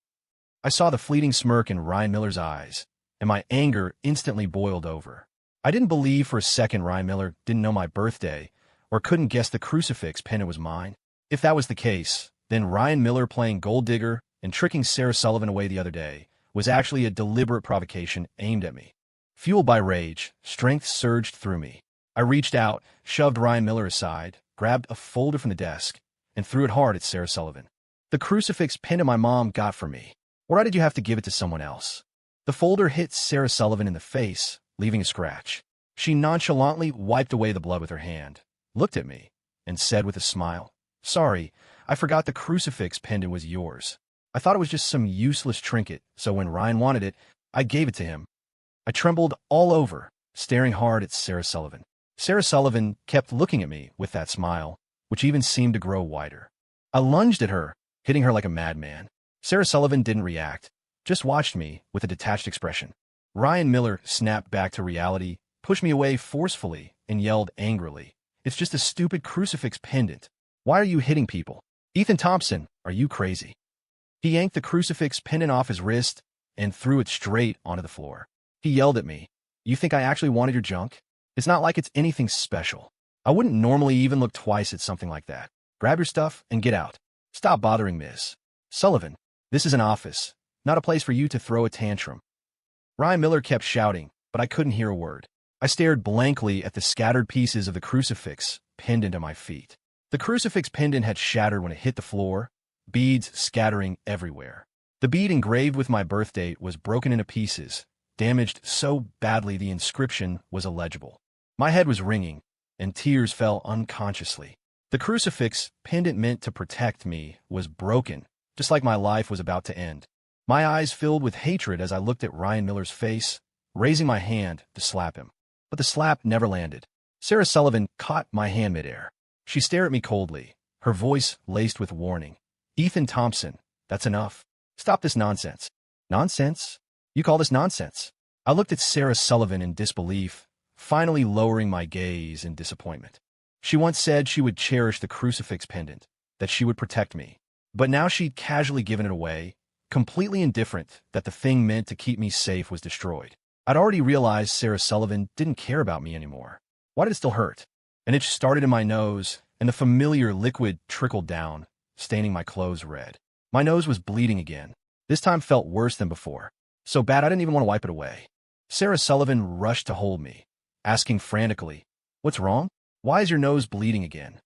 I saw the fleeting smirk in Ryan Miller's eyes, and my anger instantly boiled over. I didn't believe for a second Ryan Miller didn't know my birthday or couldn't guess the crucifix pendant was mine. If that was the case, then Ryan Miller playing gold digger and tricking Sarah Sullivan away the other day was actually a deliberate provocation aimed at me. Fueled by rage, strength surged through me. I reached out, shoved Ryan Miller aside, grabbed a folder from the desk, and threw it hard at Sarah Sullivan. "The crucifix pendant my mom got for me. Why did you have to give it to someone else?" The folder hit Sarah Sullivan in the face, leaving a scratch. She nonchalantly wiped away the blood with her hand, looked at me, and said with a smile, "Sorry, I forgot the crucifix pendant was yours. I thought it was just some useless trinket, so when Ryan wanted it, I gave it to him." I trembled all over, staring hard at Sarah Sullivan. Sarah Sullivan kept looking at me with that smile, which even seemed to grow wider. I lunged at her, hitting her like a madman. Sarah Sullivan didn't react, just watched me with a detached expression. Ryan Miller snapped back to reality, pushed me away forcefully, and yelled angrily, "It's just a stupid crucifix pendant. Why are you hitting people? Ethan Thompson, are you crazy?" He yanked the crucifix pendant off his wrist and threw it straight onto the floor. He yelled at me, "You think I actually wanted your junk? It's not like it's anything special. I wouldn't normally even look twice at something like that. Grab your stuff and get out. Stop bothering Ms. Sullivan. This is an office, not a place for you to throw a tantrum." Ryan Miller kept shouting, but I couldn't hear a word. I stared blankly at the scattered pieces of the crucifix pendant at my feet. The crucifix pendant had shattered when it hit the floor, beads scattering everywhere. The bead engraved with my birth date was broken into pieces, damaged so badly the inscription was illegible. My head was ringing, and tears fell unconsciously. The crucifix pendant meant to protect me was broken, just like my life was about to end. My eyes filled with hatred as I looked at Ryan Miller's face, raising my hand to slap him. But the slap never landed. Sarah Sullivan caught my hand midair. She stared at me coldly, her voice laced with warning. "Ethan Thompson, that's enough. Stop this nonsense." "Nonsense? You call this nonsense?" I looked at Sarah Sullivan in disbelief, finally lowering my gaze in disappointment. She once said she would cherish the crucifix pendant, that she would protect me. But now she'd casually given it away, completely indifferent that the thing meant to keep me safe was destroyed. I'd already realized Sarah Sullivan didn't care about me anymore. Why did it still hurt? An itch started in my nose, and the familiar liquid trickled down, staining my clothes red. My nose was bleeding again. This time felt worse than before. So bad I didn't even want to wipe it away. Sarah Sullivan rushed to hold me, asking frantically, "What's wrong? Why is your nose bleeding again?"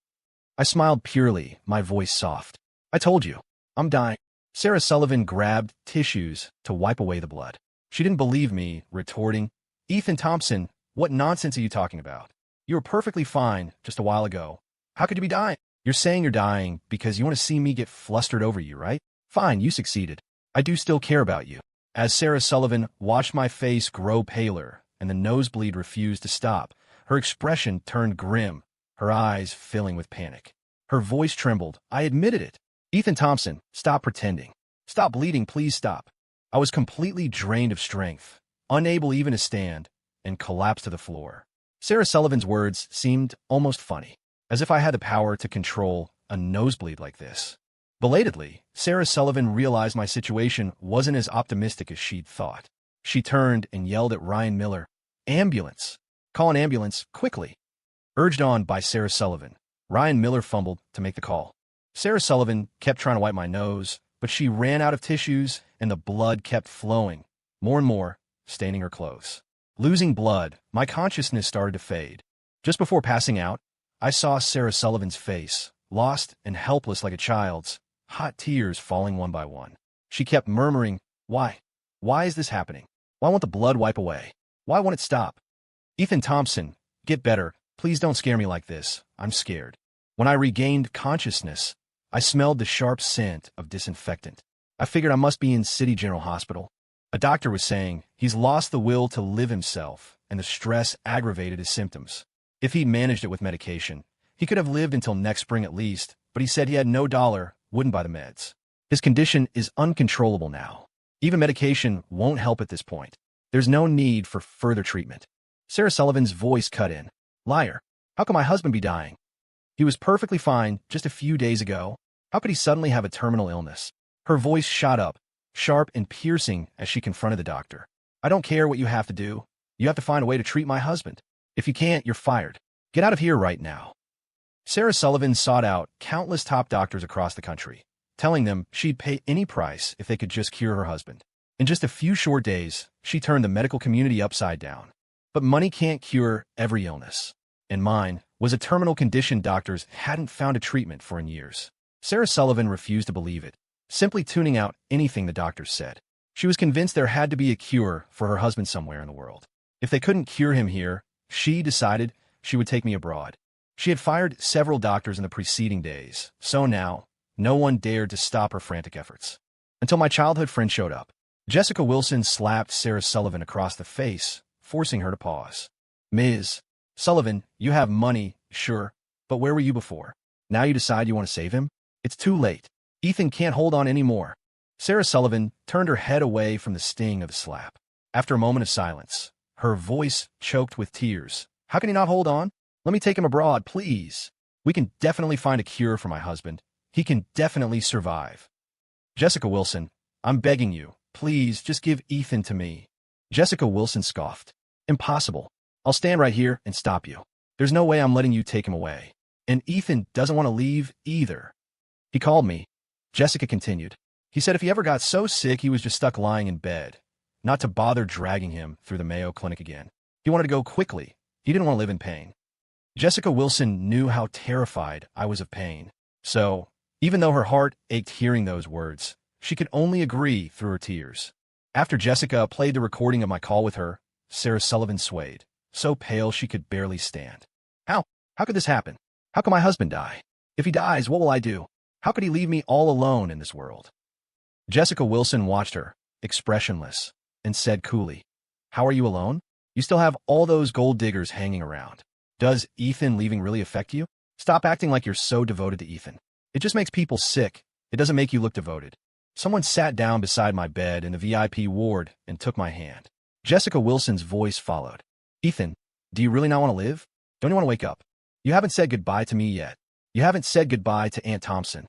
I smiled purely, my voice soft. "I told you, I'm dying." Sarah Sullivan grabbed tissues to wipe away the blood. She didn't believe me, retorting, "Ethan Thompson, what nonsense are you talking about? You were perfectly fine just a while ago. How could you be dying? You're saying you're dying because you want to see me get flustered over you, right? Fine, you succeeded. I do still care about you." As Sarah Sullivan watched my face grow paler and the nosebleed refused to stop, her expression turned grim, her eyes filling with panic. Her voice trembled. I admitted it. "Ethan Thompson, stop pretending. Stop bleeding, please stop." I was completely drained of strength, unable even to stand, and collapsed to the floor. Sarah Sullivan's words seemed almost funny, as if I had the power to control a nosebleed like this. Belatedly, Sarah Sullivan realized my situation wasn't as optimistic as she'd thought. She turned and yelled at Ryan Miller, "Ambulance! Call an ambulance, quickly!" Urged on by Sarah Sullivan, Ryan Miller fumbled to make the call. Sarah Sullivan kept trying to wipe my nose, but she ran out of tissues and the blood kept flowing, more and more, staining her clothes. Losing blood, my consciousness started to fade. Just before passing out, I saw Sarah Sullivan's face, lost and helpless like a child's, hot tears falling one by one. She kept murmuring, "Why? Why is this happening? Why won't the blood wipe away? Why won't it stop? Ethan Thompson, get better. Please don't scare me like this. I'm scared." When I regained consciousness, I smelled the sharp scent of disinfectant. I figured I must be in City General Hospital. A doctor was saying he's lost the will to live himself, and the stress aggravated his symptoms. If he'd managed it with medication, he could have lived until next spring at least, but he said he had no dollar, wouldn't buy the meds. His condition is uncontrollable now. Even medication won't help at this point. There's no need for further treatment. Sarah Sullivan's voice cut in. "Liar. How could my husband be dying? He was perfectly fine just a few days ago. How could he suddenly have a terminal illness?" Her voice shot up, sharp and piercing as she confronted the doctor. "I don't care what you have to do. You have to find a way to treat my husband. If you can't, you're fired. Get out of here right now." Sarah Sullivan sought out countless top doctors across the country, telling them she'd pay any price if they could just cure her husband. In just a few short days, she turned the medical community upside down. But money can't cure every illness. And mine was a terminal condition doctors hadn't found a treatment for in years. Sarah Sullivan refused to believe it, simply tuning out anything the doctors said. She was convinced there had to be a cure for her husband somewhere in the world. If they couldn't cure him here, she decided she would take me abroad. She had fired several doctors in the preceding days, so now no one dared to stop her frantic efforts. Until my childhood friend showed up. Jessica Wilson slapped Sarah Sullivan across the face, forcing her to pause. "Ms. Sullivan, you have money, sure, but where were you before? Now you decide you want to save him? It's too late. Ethan can't hold on anymore." Sarah Sullivan turned her head away from the sting of the slap. After a moment of silence, her voice choked with tears. "How can he not hold on? Let me take him abroad, please. We can definitely find a cure for my husband. He can definitely survive." "Jessica Wilson, I'm begging you, please just give Ethan to me." Jessica Wilson scoffed. "Impossible. I'll stand right here and stop you. There's no way I'm letting you take him away. And Ethan doesn't want to leave either. He called me," Jessica continued. "He said if he ever got so sick he was just stuck lying in bed, not to bother dragging him through the Mayo Clinic again. He wanted to go quickly. He didn't want to live in pain." Jessica Wilson knew how terrified I was of pain. So, even though her heart ached hearing those words, she could only agree through her tears. After Jessica played the recording of my call with her, Sarah Sullivan swayed, so pale she could barely stand. How? How could this happen? How could my husband die? If he dies, what will I do? How could he leave me all alone in this world?" Jessica Wilson watched her, expressionless, and said coolly, "How are you alone? You still have all those gold diggers hanging around. Does Ethan leaving really affect you? Stop acting like you're so devoted to Ethan. It just makes people sick. It doesn't make you look devoted." Someone sat down beside my bed in the VIP ward and took my hand. Jessica Wilson's voice followed. Ethan, do you really not want to live? Don't you want to wake up? You haven't said goodbye to me yet. You haven't said goodbye to Aunt Thompson.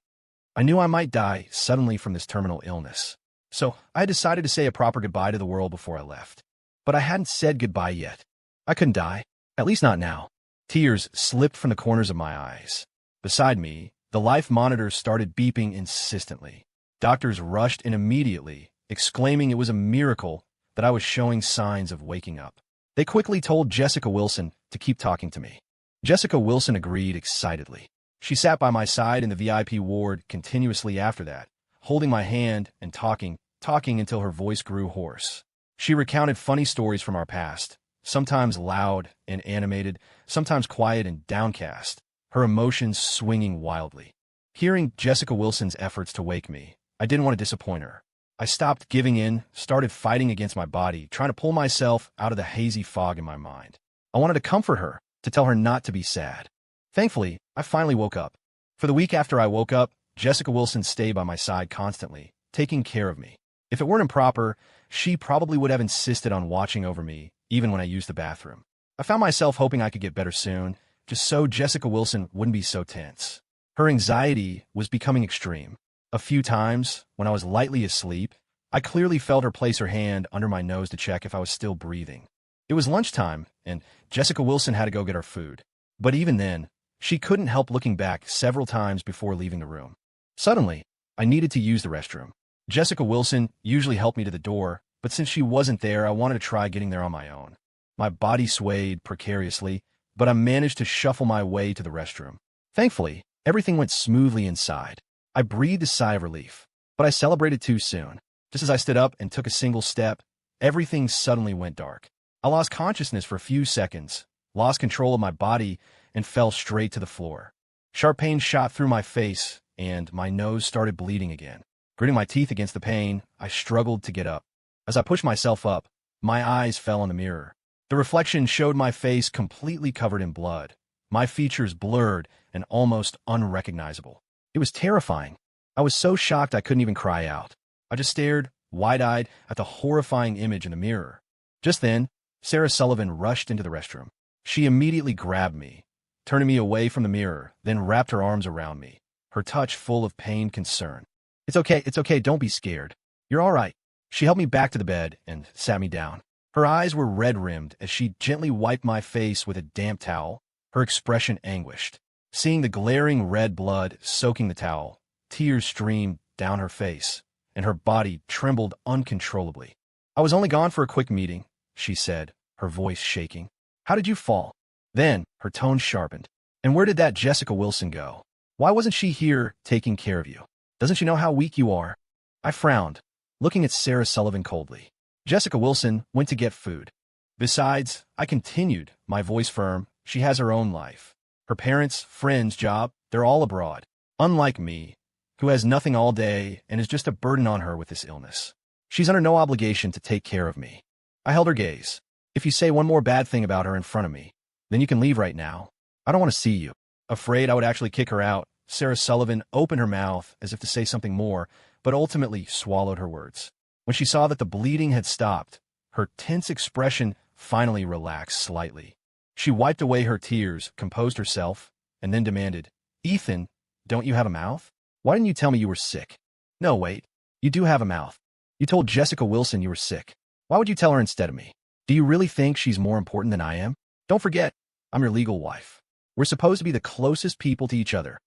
I knew I might die suddenly from this terminal illness. So I decided to say a proper goodbye to the world before I left. But I hadn't said goodbye yet. I couldn't die. At least not now. Tears slipped from the corners of my eyes. Beside me, the life monitors started beeping insistently. Doctors rushed in immediately, exclaiming it was a miracle that I was showing signs of waking up. They quickly told Jessica Wilson to keep talking to me. Jessica Wilson agreed excitedly. She sat by my side in the VIP ward continuously after that, holding my hand and talking until her voice grew hoarse. She recounted funny stories from our past, sometimes loud and animated, sometimes quiet and downcast, her emotions swinging wildly. Hearing Jessica Wilson's efforts to wake me, I didn't want to disappoint her. I stopped giving in, started fighting against my body, trying to pull myself out of the hazy fog in my mind. I wanted to comfort her, to tell her not to be sad. Thankfully, I finally woke up. For the week after I woke up, Jessica Wilson stayed by my side constantly, taking care of me. If it weren't improper, she probably would have insisted on watching over me, even when I used the bathroom. I found myself hoping I could get better soon, just so Jessica Wilson wouldn't be so tense. Her anxiety was becoming extreme. A few times, when I was lightly asleep, I clearly felt her place her hand under my nose to check if I was still breathing. It was lunchtime, and Jessica Wilson had to go get our food. But even then, she couldn't help looking back several times before leaving the room. Suddenly, I needed to use the restroom. Jessica Wilson usually helped me to the door, but since she wasn't there, I wanted to try getting there on my own. My body swayed precariously, but I managed to shuffle my way to the restroom. Thankfully, everything went smoothly inside. I breathed a sigh of relief, but I celebrated too soon. Just as I stood up and took a single step, everything suddenly went dark. I lost consciousness for a few seconds, lost control of my body, and fell straight to the floor. Sharp pain shot through my face, and my nose started bleeding again. Gritting my teeth against the pain, I struggled to get up. As I pushed myself up, my eyes fell on the mirror. The reflection showed my face completely covered in blood, my features blurred and almost unrecognizable. It was terrifying. I was so shocked I couldn't even cry out. I just stared, wide-eyed, at the horrifying image in the mirror. Just then, Sarah Sullivan rushed into the restroom. She immediately grabbed me, turning me away from the mirror, then wrapped her arms around me, her touch full of pained concern. It's okay, don't be scared. You're all right. She helped me back to the bed and sat me down. Her eyes were red-rimmed as she gently wiped my face with a damp towel, her expression anguished. Seeing the glaring red blood soaking the towel, tears streamed down her face, and her body trembled uncontrollably. I was only gone for a quick meeting, she said, her voice shaking. How did you fall? Then, her tone sharpened. And where did that Jessica Wilson go? Why wasn't she here taking care of you? Doesn't she know how weak you are? I frowned, looking at Sarah Sullivan coldly. Jessica Wilson went to get food. Besides, I continued, my voice firm, she has her own life. Her parents, friends, job, they're all abroad. Unlike me, who has nothing all day and is just a burden on her with this illness. She's under no obligation to take care of me. I held her gaze. If you say one more bad thing about her in front of me, then you can leave right now. I don't want to see you. Afraid I would actually kick her out, Sarah Sullivan opened her mouth as if to say something more, but ultimately swallowed her words. When she saw that the bleeding had stopped, her tense expression finally relaxed slightly. She wiped away her tears, composed herself, and then demanded, Ethan, don't you have a mouth? Why didn't you tell me you were sick? No, wait. You do have a mouth. You told Jessica Wilson you were sick. Why would you tell her instead of me? Do you really think she's more important than I am? Don't forget, I'm your legal wife. We're supposed to be the closest people to each other.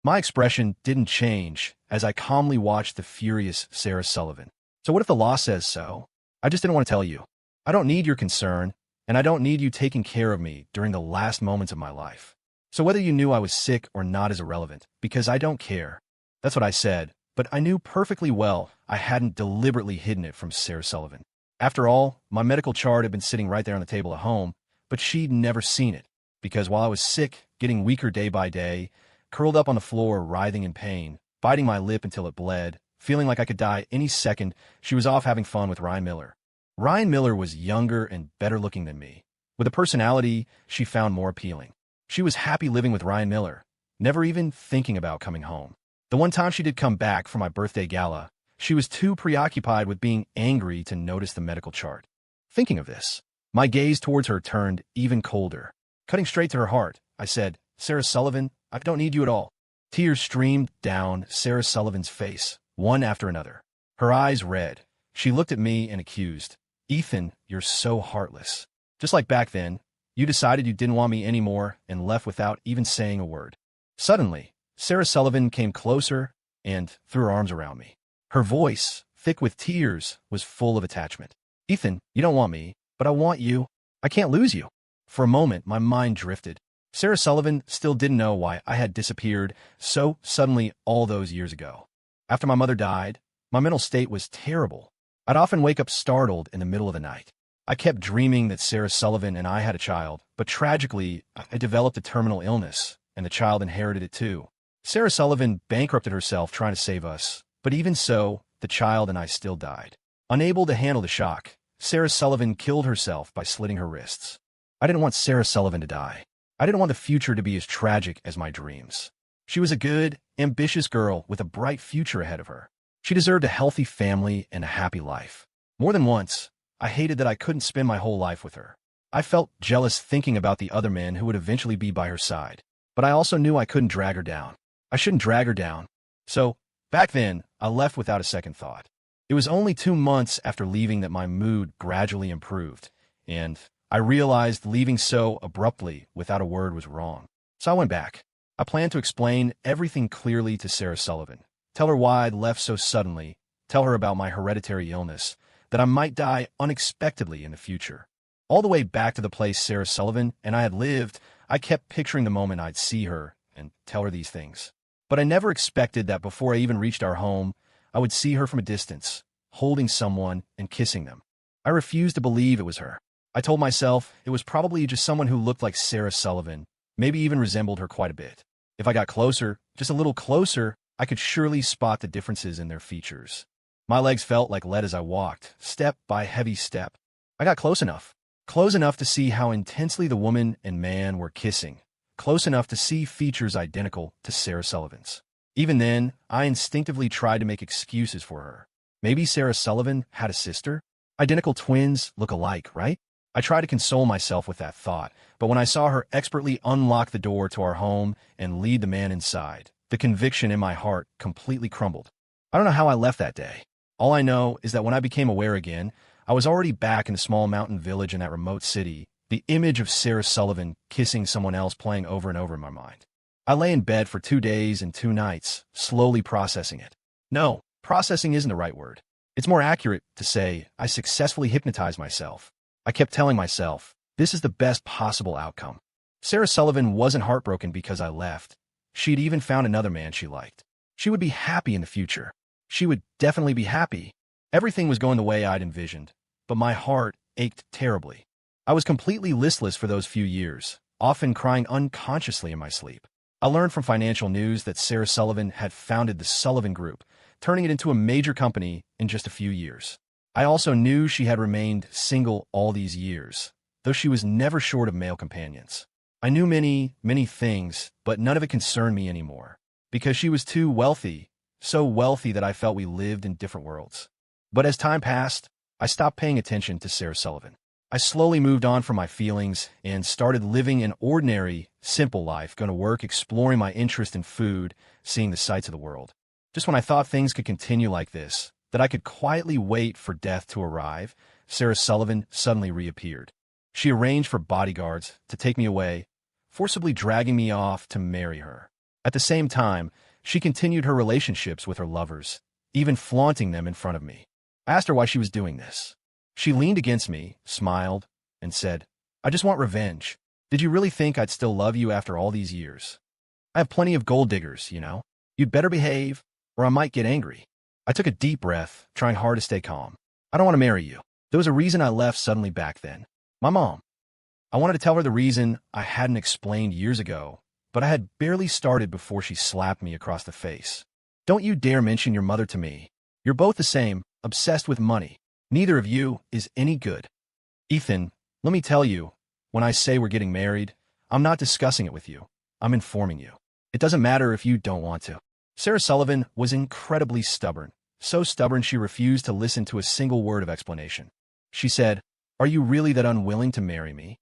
My expression didn't change as I calmly watched the furious Sarah Sullivan. So what if the law says so? I just didn't want to tell you. I don't need your concern, and I don't need you taking care of me during the last moments of my life. So whether you knew I was sick or not is irrelevant, because I don't care. That's what I said, but I knew perfectly well I hadn't deliberately hidden it from Sarah Sullivan. After all, my medical chart had been sitting right there on the table at home, but she'd never seen it, because while I was sick, getting weaker day by day, curled up on the floor, writhing in pain, biting my lip until it bled, feeling like I could die any second, she was off having fun with Ryan Miller. Ryan Miller was younger and better looking than me, with a personality she found more appealing. She was happy living with Ryan Miller, never even thinking about coming home. The one time she did come back for my birthday gala, she was too preoccupied with being angry to notice the medical chart. thinking of this. My gaze towards her turned even colder. Cutting straight to her heart, I said, Sarah Sullivan, I don't need you at all. Tears streamed down Sarah Sullivan's face, one after another. Her eyes red. She looked at me and accused, Ethan, you're so heartless. Just like back then, you decided you didn't want me anymore and left without even saying a word. Suddenly, Sarah Sullivan came closer and threw her arms around me. Her voice, thick with tears, was full of attachment. Ethan, you don't want me, but I want you. I can't lose you. For a moment, my mind drifted. Sarah Sullivan still didn't know why I had disappeared so suddenly all those years ago. After my mother died, my mental state was terrible. I'd often wake up startled in the middle of the night. I kept dreaming that Sarah Sullivan and I had a child, but tragically, I developed a terminal illness, and the child inherited it too. Sarah Sullivan bankrupted herself trying to save us, but even so, the child and I still died. Unable to handle the shock, Sarah Sullivan killed herself by slitting her wrists. I didn't want Sarah Sullivan to die. I didn't want the future to be as tragic as my dreams. She was a good, ambitious girl with a bright future ahead of her. She deserved a healthy family and a happy life. More than once, I hated that I couldn't spend my whole life with her. I felt jealous thinking about the other men who would eventually be by her side. But I also knew I couldn't drag her down. I shouldn't drag her down. So, back then, I left without a second thought. It was only 2 months after leaving that my mood gradually improved, and I realized leaving so abruptly without a word was wrong. So I went back. I planned to explain everything clearly to Sarah Sullivan, tell her why I'd left so suddenly, tell her about my hereditary illness, that I might die unexpectedly in the future. All the way back to the place Sarah Sullivan and I had lived, I kept picturing the moment I'd see her and tell her these things. But I never expected that before I even reached our home, I would see her from a distance, holding someone and kissing them. I refused to believe it was her. I told myself it was probably just someone who looked like Sarah Sullivan, maybe even resembled her quite a bit. If I got closer, just a little closer, I could surely spot the differences in their features. My legs felt like lead as I walked, step by heavy step. I got close enough to see how intensely the woman and man were kissing, close enough to see features identical to Sarah Sullivan's. Even then, I instinctively tried to make excuses for her. Maybe Sarah Sullivan had a sister? Identical twins look alike, right? I tried to console myself with that thought, but when I saw her expertly unlock the door to our home and lead the man inside, the conviction in my heart completely crumbled. I don't know how I left that day. All I know is that when I became aware again, I was already back in the small mountain village in that remote city, the image of Sarah Sullivan kissing someone else playing over and over in my mind. I lay in bed for 2 days and 2 nights, slowly processing it. No, processing isn't the right word. It's more accurate to say I successfully hypnotized myself. I kept telling myself, this is the best possible outcome. Sarah Sullivan wasn't heartbroken because I left. She'd even found another man she liked. She would be happy in the future. She would definitely be happy. Everything was going the way I'd envisioned, but my heart ached terribly. I was completely listless for those few years, often crying unconsciously in my sleep. I learned from financial news that Sarah Sullivan had founded the Sullivan Group, turning it into a major company in just a few years. I also knew she had remained single all these years, though she was never short of male companions. I knew many, many things, but none of it concerned me anymore, because she was too wealthy, so wealthy that I felt we lived in different worlds. But as time passed, I stopped paying attention to Sarah Sullivan. I slowly moved on from my feelings and started living an ordinary, simple life, going to work, exploring my interest in food, seeing the sights of the world. Just when I thought things could continue like this, that I could quietly wait for death to arrive, Sarah Sullivan suddenly reappeared. She arranged for bodyguards to take me away, forcibly dragging me off to marry her. At the same time, she continued her relationships with her lovers, even flaunting them in front of me. I asked her why she was doing this. She leaned against me, smiled, and said, I just want revenge. Did you really think I'd still love you after all these years? I have plenty of gold diggers, you know. You'd better behave, or I might get angry. I took a deep breath, trying hard to stay calm. I don't want to marry you. There was a reason I left suddenly back then. My mom. I wanted to tell her the reason I hadn't explained years ago, but I had barely started before she slapped me across the face. Don't you dare mention your mother to me. You're both the same, obsessed with money. Neither of you is any good. Ethan, let me tell you, when I say we're getting married, I'm not discussing it with you. I'm informing you. It doesn't matter if you don't want to. Sarah Sullivan was incredibly stubborn, so stubborn she refused to listen to a single word of explanation. She said, Are you really that unwilling to marry me?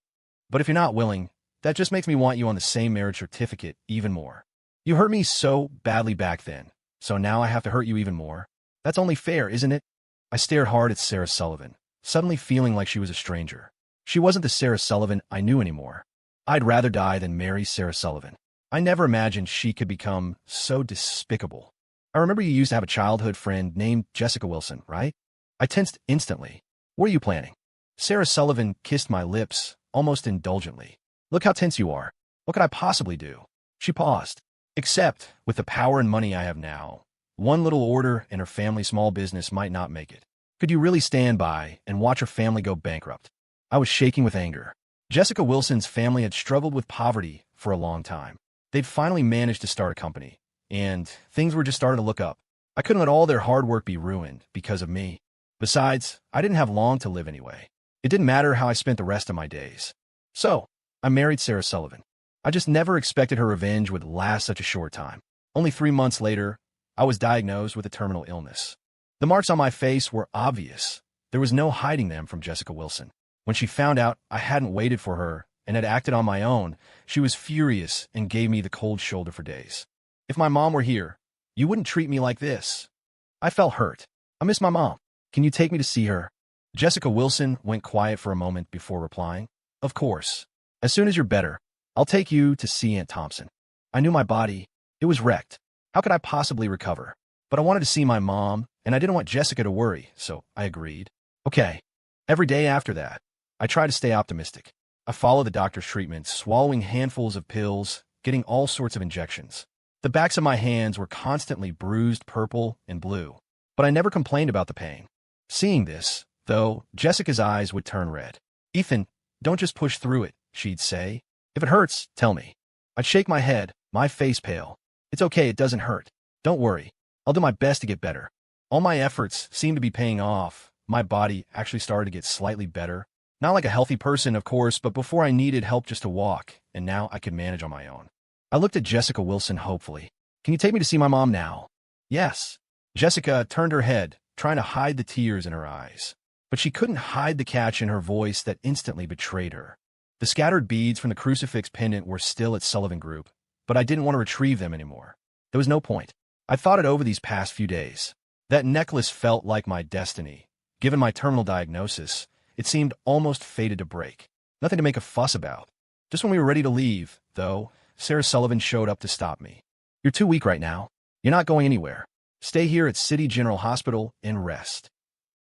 But if you're not willing, that just makes me want you on the same marriage certificate even more. You hurt me so badly back then, so now I have to hurt you even more? That's only fair, isn't it? I stared hard at Sarah Sullivan, suddenly feeling like she was a stranger. She wasn't the Sarah Sullivan I knew anymore. I'd rather die than marry Sarah Sullivan. I never imagined she could become so despicable. I remember you used to have a childhood friend named Jessica Wilson, right? I tensed instantly. What are you planning? Sarah Sullivan kissed my lips, almost indulgently. Look how tense you are. What could I possibly do? She paused. Except, with the power and money I have now, one little order in her family's small business might not make it. Could you really stand by and watch her family go bankrupt? I was shaking with anger. Jessica Wilson's family had struggled with poverty for a long time. They'd finally managed to start a company, and things were just starting to look up. I couldn't let all their hard work be ruined because of me. Besides, I didn't have long to live anyway. It didn't matter how I spent the rest of my days. So, I married Sarah Sullivan. I just never expected her revenge would last such a short time. Only 3 months later, I was diagnosed with a terminal illness. The marks on my face were obvious. There was no hiding them from Jessica Wilson. When she found out I hadn't waited for her and had acted on my own, she was furious and gave me the cold shoulder for days. If my mom were here, you wouldn't treat me like this. I felt hurt. I miss my mom. Can you take me to see her? Jessica Wilson went quiet for a moment before replying. Of course. As soon as you're better, I'll take you to see Aunt Thompson. I knew my body. It was wrecked. How could I possibly recover? But I wanted to see my mom, and I didn't want Jessica to worry, so I agreed. Okay. Every day after that, I tried to stay optimistic. I followed the doctor's treatments, swallowing handfuls of pills, getting all sorts of injections. The backs of my hands were constantly bruised purple and blue, but I never complained about the pain. Seeing this, though, Jessica's eyes would turn red. Ethan, don't just push through it, she'd say. If it hurts, tell me. I'd shake my head, my face pale. It's okay, it doesn't hurt. Don't worry. I'll do my best to get better. All my efforts seemed to be paying off. My body actually started to get slightly better. Not like a healthy person, of course, but before I needed help just to walk, and now I could manage on my own. I looked at Jessica Wilson hopefully. Can you take me to see my mom now? Yes. Jessica turned her head, trying to hide the tears in her eyes. But she couldn't hide the catch in her voice that instantly betrayed her. The scattered beads from the crucifix pendant were still at Sullivan Group, but I didn't want to retrieve them anymore. There was no point. I thought it over these past few days. That necklace felt like my destiny. Given my terminal diagnosis, it seemed almost fated to break. Nothing to make a fuss about. Just when we were ready to leave, though, Sarah Sullivan showed up to stop me. You're too weak right now. You're not going anywhere. Stay here at City General Hospital and rest.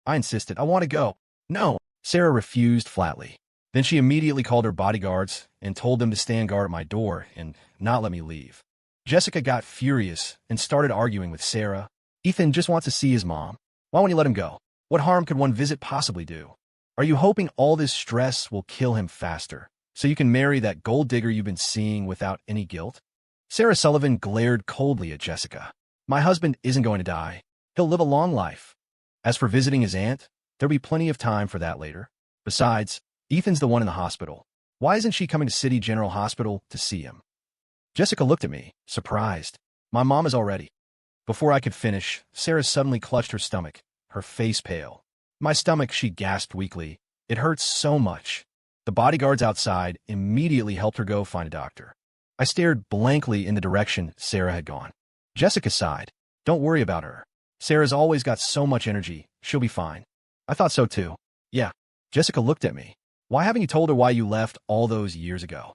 I insisted. I want to go. No. Sarah refused flatly. Then she immediately called her bodyguards and told them to stand guard at my door and not let me leave. Jessica got furious and started arguing with Sarah. Ethan just wants to see his mom. Why won't you let him go? What harm could one visit possibly do? Are you hoping all this stress will kill him faster, so you can marry that gold digger you've been seeing without any guilt? Sarah Sullivan glared coldly at Jessica. My husband isn't going to die. He'll live a long life. As for visiting his aunt, there'll be plenty of time for that later. Besides, Ethan's the one in the hospital. Why isn't she coming to City General Hospital to see him? Jessica looked at me, surprised. My mom is already. Before I could finish, Sarah suddenly clutched her stomach, her face pale. My stomach, she gasped weakly. It hurts so much. The bodyguards outside immediately helped her go find a doctor. I stared blankly in the direction Sarah had gone. Jessica sighed. Don't worry about her. Sarah's always got so much energy. She'll be fine. I thought so too. Yeah. Jessica looked at me. Why haven't you told her why you left all those years ago?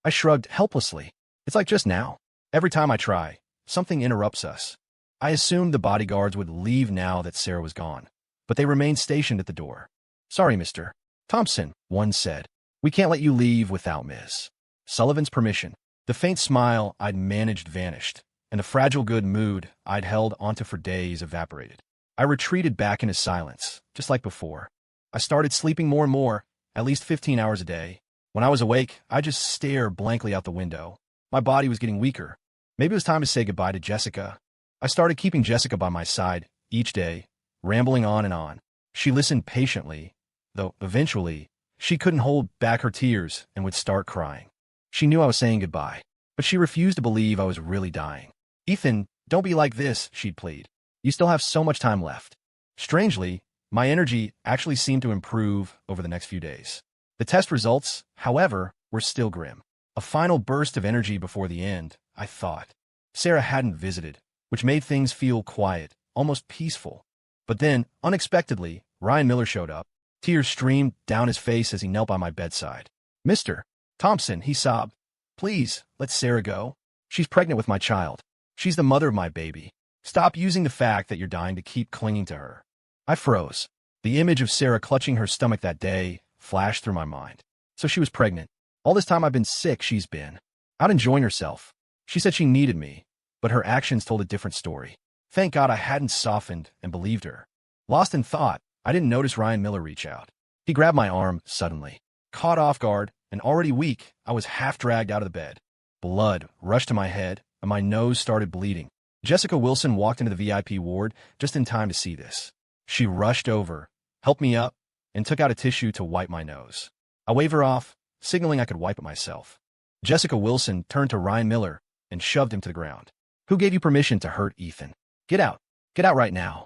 I shrugged helplessly. It's like just now. Every time I try, something interrupts us. I assumed the bodyguards would leave now that Sarah was gone, but they remained stationed at the door. Sorry, Mr. Thompson, one said. We can't let you leave without Ms. Sullivan's permission. The faint smile I'd managed vanished, and the fragile good mood I'd held onto for days evaporated. I retreated back into silence, just like before. I started sleeping more and more, at least 15 hours a day. When I was awake, I just stared blankly out the window. My body was getting weaker. Maybe it was time to say goodbye to Jessica. I started keeping Jessica by my side each day, rambling on and on. She listened patiently, though eventually, she couldn't hold back her tears and would start crying. She knew I was saying goodbye, but she refused to believe I was really dying. Ethan, don't be like this, she'd plead. You still have so much time left. Strangely, My energy actually seemed to improve over the next few days. The test results, however, were still grim. A final burst of energy before the end, I thought. Sarah hadn't visited, which made things feel quiet, almost peaceful. But then, unexpectedly, Ryan Miller showed up. Tears streamed down his face as he knelt by my bedside. "Mr. Thompson," he sobbed. "Please, let Sarah go. She's pregnant with my child. She's the mother of my baby. Stop using the fact that you're dying to keep clinging to her." I froze. The image of Sarah clutching her stomach that day flashed through my mind. So she was pregnant. All this time I've been sick, she's been out enjoying herself. She said she needed me, but her actions told a different story. Thank God I hadn't softened and believed her. Lost in thought, I didn't notice Ryan Miller reach out. He grabbed my arm suddenly. Caught off guard, and already weak, I was half dragged out of the bed. Blood rushed to my head, and my nose started bleeding. Jessica Wilson walked into the VIP ward just in time to see this. She rushed over, helped me up, and took out a tissue to wipe my nose. I waved her off, signaling I could wipe it myself. Jessica Wilson turned to Ryan Miller and shoved him to the ground. "Who gave you permission to hurt Ethan? Get out. Get out right now."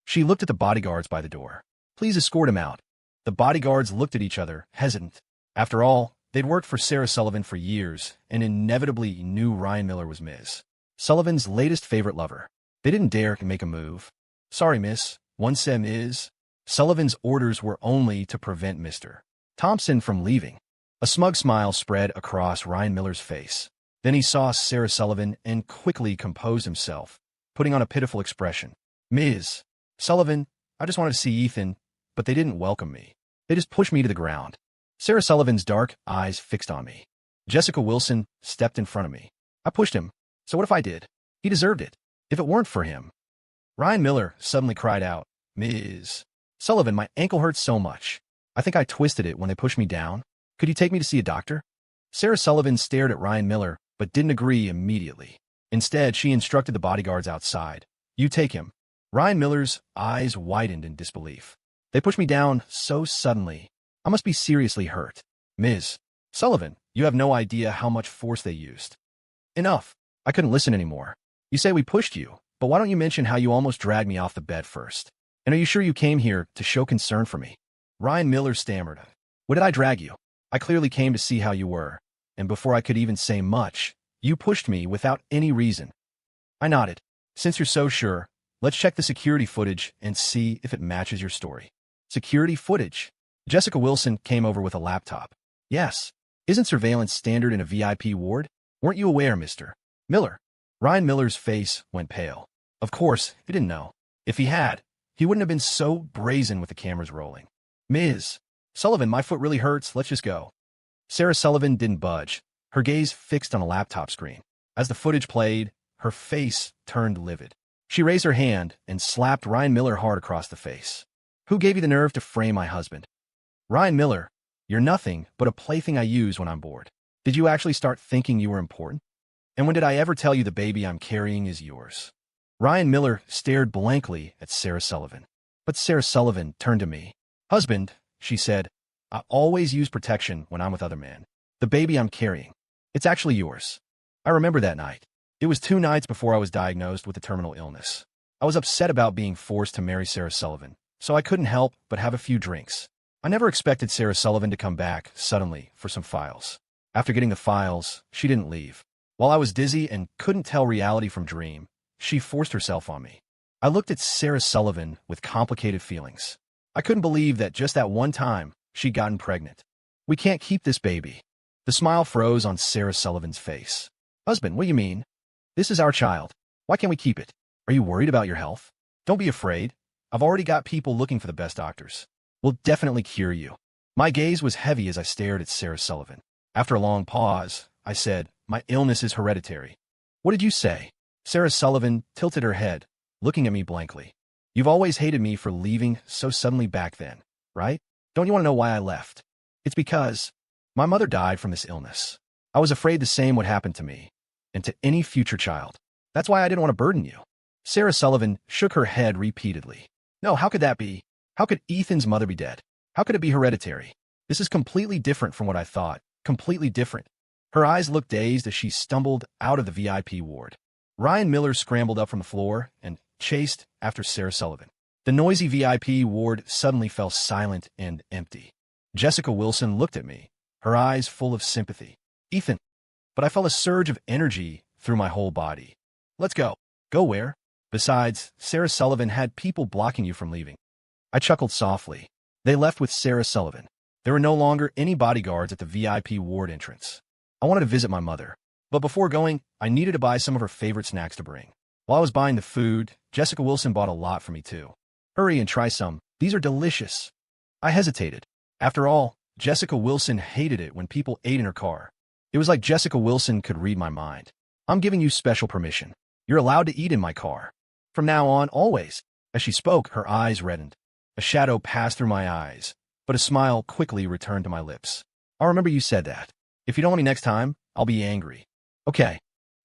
She looked at the bodyguards by the door. "Please escort him out." The bodyguards looked at each other, hesitant. After all, they'd worked for Sarah Sullivan for years and inevitably knew Ryan Miller was Ms. Sullivan's latest favorite lover. They didn't dare to make a move. "Sorry, miss," one said. Ms. Sullivan's orders were only to prevent Mr. Thompson from leaving. A smug smile spread across Ryan Miller's face. Then he saw Sarah Sullivan and quickly composed himself, putting on a pitiful expression. "Ms. Sullivan, I just wanted to see Ethan, but they didn't welcome me. They just pushed me to the ground." Sarah Sullivan's dark eyes fixed on me. Jessica Wilson stepped in front of me. "I pushed him. So what if I did? He deserved it. If it weren't for him." Ryan Miller suddenly cried out, "Ms. Sullivan, my ankle hurts so much. I think I twisted it when they pushed me down. Could you take me to see a doctor?" Sarah Sullivan stared at Ryan Miller, but didn't agree immediately. Instead, she instructed the bodyguards outside. "You take him." Ryan Miller's eyes widened in disbelief. "They pushed me down so suddenly. I must be seriously hurt." "Ms. Sullivan, you have no idea how much force they used." "Enough. I couldn't listen anymore. You say we pushed you, but why don't you mention how you almost dragged me off the bed first? And are you sure you came here to show concern for me?" Ryan Miller stammered. "What did I drag you? I clearly came to see how you were, and before I could even say much, you pushed me without any reason." I nodded. "Since you're so sure, let's check the security footage and see if it matches your story." "Security footage?" Jessica Wilson came over with a laptop. "Yes. Isn't surveillance standard in a VIP ward? Weren't you aware, Mr. Miller?" Ryan Miller's face went pale. Of course, he didn't know. If he had, he wouldn't have been so brazen with the cameras rolling. "Ms. Sullivan, my foot really hurts. Let's just go." Sarah Sullivan didn't budge, her gaze fixed on a laptop screen. As the footage played, her face turned livid. She raised her hand and slapped Ryan Miller hard across the face. "Who gave you the nerve to frame my husband?" "Ryan Miller, you're nothing but a plaything I use when I'm bored. Did you actually start thinking you were important? And when did I ever tell you the baby I'm carrying is yours?" Ryan Miller stared blankly at Sarah Sullivan. But Sarah Sullivan turned to me. "Husband," she said, "I always use protection when I'm with other men. The baby I'm carrying, it's actually yours." I remember that night. It was 2 nights before I was diagnosed with a terminal illness. I was upset about being forced to marry Sarah Sullivan, so I couldn't help but have a few drinks. I never expected Sarah Sullivan to come back suddenly for some files. After getting the files, she didn't leave. While I was dizzy and couldn't tell reality from dream, she forced herself on me. I looked at Sarah Sullivan with complicated feelings. I couldn't believe that just that one time, she'd gotten pregnant. "We can't keep this baby." The smile froze on Sarah Sullivan's face. "Husband, what do you mean? This is our child. Why can't we keep it? Are you worried about your health? Don't be afraid. I've already got people looking for the best doctors. We'll definitely cure you." My gaze was heavy as I stared at Sarah Sullivan. After a long pause, I said, "My illness is hereditary." "What did you say?" Sarah Sullivan tilted her head, looking at me blankly. "You've always hated me for leaving so suddenly back then, right? Don't you want to know why I left?" "It's because my mother died from this illness. I was afraid the same would happen to me, and to any future child. That's why I didn't want to burden you." Sarah Sullivan shook her head repeatedly. "No, how could that be? How could Ethan's mother be dead? How could it be hereditary? This is completely different from what I thought. Completely different." Her eyes looked dazed as she stumbled out of the VIP ward. Ryan Miller scrambled up from the floor and chased after Sarah Sullivan. The noisy VIP ward suddenly fell silent and empty. Jessica Wilson looked at me, her eyes full of sympathy. Ethan. But I felt a surge of energy through my whole body. Let's go. Go where? Besides, Sarah Sullivan had people blocking you from leaving. I chuckled softly. They left with Sarah Sullivan. There were no longer any bodyguards at the VIP ward entrance. I wanted to visit my mother. But before going, I needed to buy some of her favorite snacks to bring. While I was buying the food, Jessica Wilson bought a lot for me too. Hurry and try some. These are delicious. I hesitated. After all, Jessica Wilson hated it when people ate in her car. It was like Jessica Wilson could read my mind. I'm giving you special permission. You're allowed to eat in my car. From now on, always. As she spoke, her eyes reddened. A shadow passed through my eyes, but a smile quickly returned to my lips. I'll remember you said that. If you don't let me next time, I'll be angry. Okay.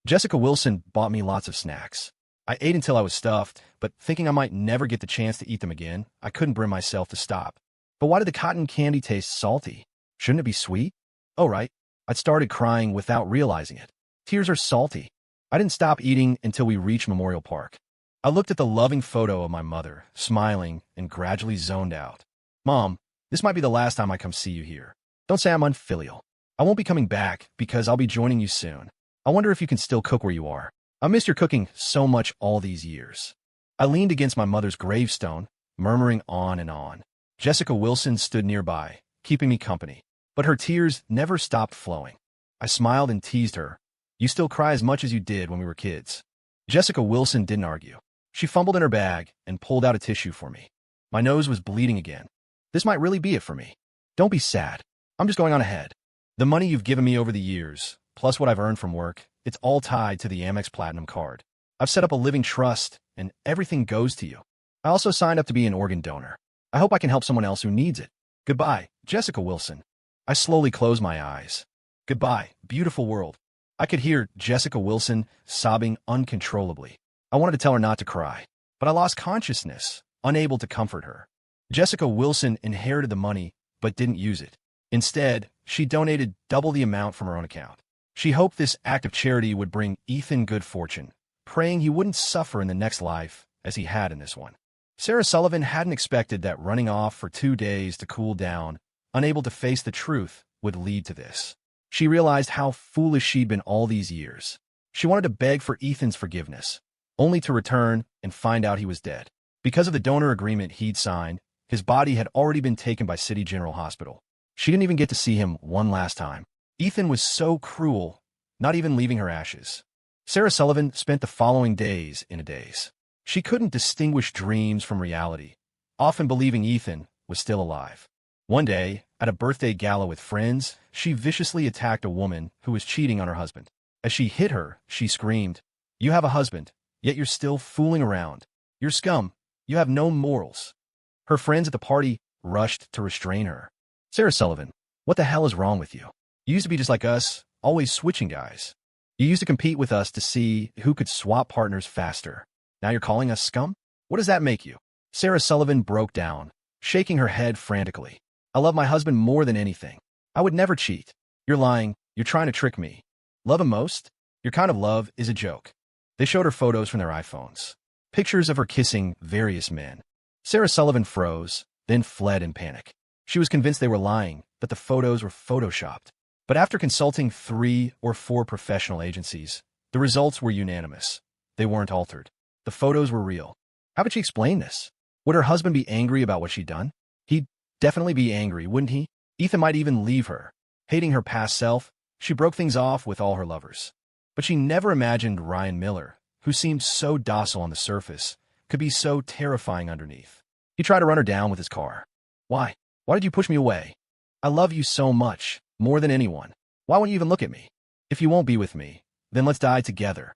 Jessica Wilson bought me lots of snacks. I ate until I was stuffed, but thinking I might never get the chance to eat them again, I couldn't bring myself to stop. But why did the cotton candy taste salty? Shouldn't it be sweet? Oh, right. I'd started crying without realizing it. Tears are salty. I didn't stop eating until we reached Memorial Park. I looked at the loving photo of my mother, smiling, and gradually zoned out. Mom, this might be the last time I come see you here. Don't say I'm unfilial. I won't be coming back because I'll be joining you soon. I wonder if you can still cook where you are. I missed your cooking so much all these years. I leaned against my mother's gravestone, murmuring on and on. Jessica Wilson stood nearby, keeping me company. But her tears never stopped flowing. I smiled and teased her. You still cry as much as you did when we were kids. Jessica Wilson didn't argue. She fumbled in her bag and pulled out a tissue for me. My nose was bleeding again. This might really be it for me. Don't be sad. I'm just going on ahead. The money you've given me over the years, plus what I've earned from work, it's all tied to the Amex Platinum card. I've set up a living trust, and everything goes to you. I also signed up to be an organ donor. I hope I can help someone else who needs it. Goodbye, Jessica Wilson. I slowly closed my eyes. Goodbye, beautiful world. I could hear Jessica Wilson sobbing uncontrollably. I wanted to tell her not to cry, but I lost consciousness, unable to comfort her. Jessica Wilson inherited the money, but didn't use it. Instead, she donated double the amount from her own account. She hoped this act of charity would bring Ethan good fortune, praying he wouldn't suffer in the next life as he had in this one. Sarah Sullivan hadn't expected that running off for 2 days to cool down, unable to face the truth, would lead to this. She realized how foolish she'd been all these years. She wanted to beg for Ethan's forgiveness, only to return and find out he was dead. Because of the donor agreement he'd signed, his body had already been taken by City General Hospital. She didn't even get to see him one last time. Ethan was so cruel, not even leaving her ashes. Sarah Sullivan spent the following days in a daze. She couldn't distinguish dreams from reality, often believing Ethan was still alive. One day, at a birthday gala with friends, she viciously attacked a woman who was cheating on her husband. As she hit her, she screamed, "You have a husband, yet you're still fooling around. You're scum. You have no morals." Her friends at the party rushed to restrain her. Sarah Sullivan, what the hell is wrong with you? You used to be just like us, always switching guys. You used to compete with us to see who could swap partners faster. Now you're calling us scum? What does that make you? Sarah Sullivan broke down, shaking her head frantically. I love my husband more than anything. I would never cheat. You're lying. You're trying to trick me. Love him most? Your kind of love is a joke. They showed her photos from their iPhones. Pictures of her kissing various men. Sarah Sullivan froze, then fled in panic. She was convinced they were lying, that the photos were photoshopped. But after consulting 3 or 4 professional agencies, the results were unanimous. They weren't altered. The photos were real. How could she explain this? Would her husband be angry about what she'd done? He'd definitely be angry, wouldn't he? Ethan might even leave her. Hating her past self, she broke things off with all her lovers. But she never imagined Ryan Miller, who seemed so docile on the surface, could be so terrifying underneath. He tried to run her down with his car. Why? Why did you push me away? I love you so much, more than anyone. Why won't you even look at me? If you won't be with me, then let's die together.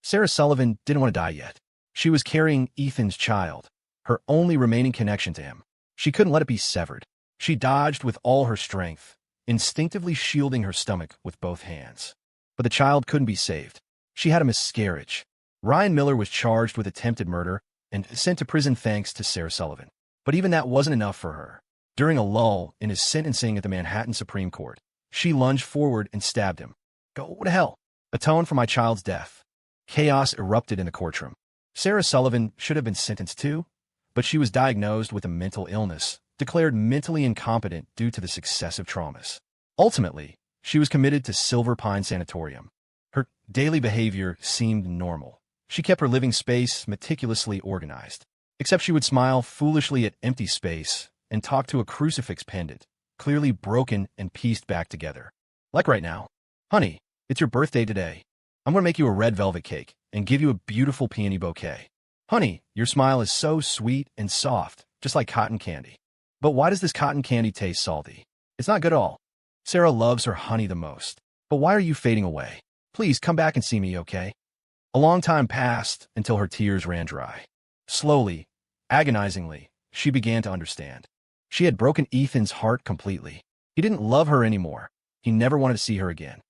Sarah Sullivan didn't want to die yet. She was carrying Ethan's child, her only remaining connection to him. She couldn't let it be severed. She dodged with all her strength, instinctively shielding her stomach with both hands. But the child couldn't be saved. She had a miscarriage. Ryan Miller was charged with attempted murder and sent to prison thanks to Sarah Sullivan. But even that wasn't enough for her. During a lull in his sentencing at the Manhattan Supreme Court, she lunged forward and stabbed him. Go to hell. Atone for my child's death. Chaos erupted in the courtroom. Sarah Sullivan should have been sentenced too, But she was diagnosed with a mental illness, declared mentally incompetent due to the successive traumas. Ultimately, she was committed to Silver Pine Sanatorium. Her daily behavior seemed normal. She kept her living space meticulously organized. Except she would smile foolishly at empty space and talk to a crucifix pendant, clearly broken and pieced back together. Like right now. Honey, it's your birthday today. I'm going to make you a red velvet cake and give you a beautiful peony bouquet. Honey, your smile is so sweet and soft, just like cotton candy. But why does this cotton candy taste salty? It's not good at all. Sarah loves her honey the most. But why are you fading away? Please come back and see me, okay? A long time passed until her tears ran dry. Slowly, agonizingly, she began to understand. She had broken Ethan's heart completely. He didn't love her anymore. He never wanted to see her again.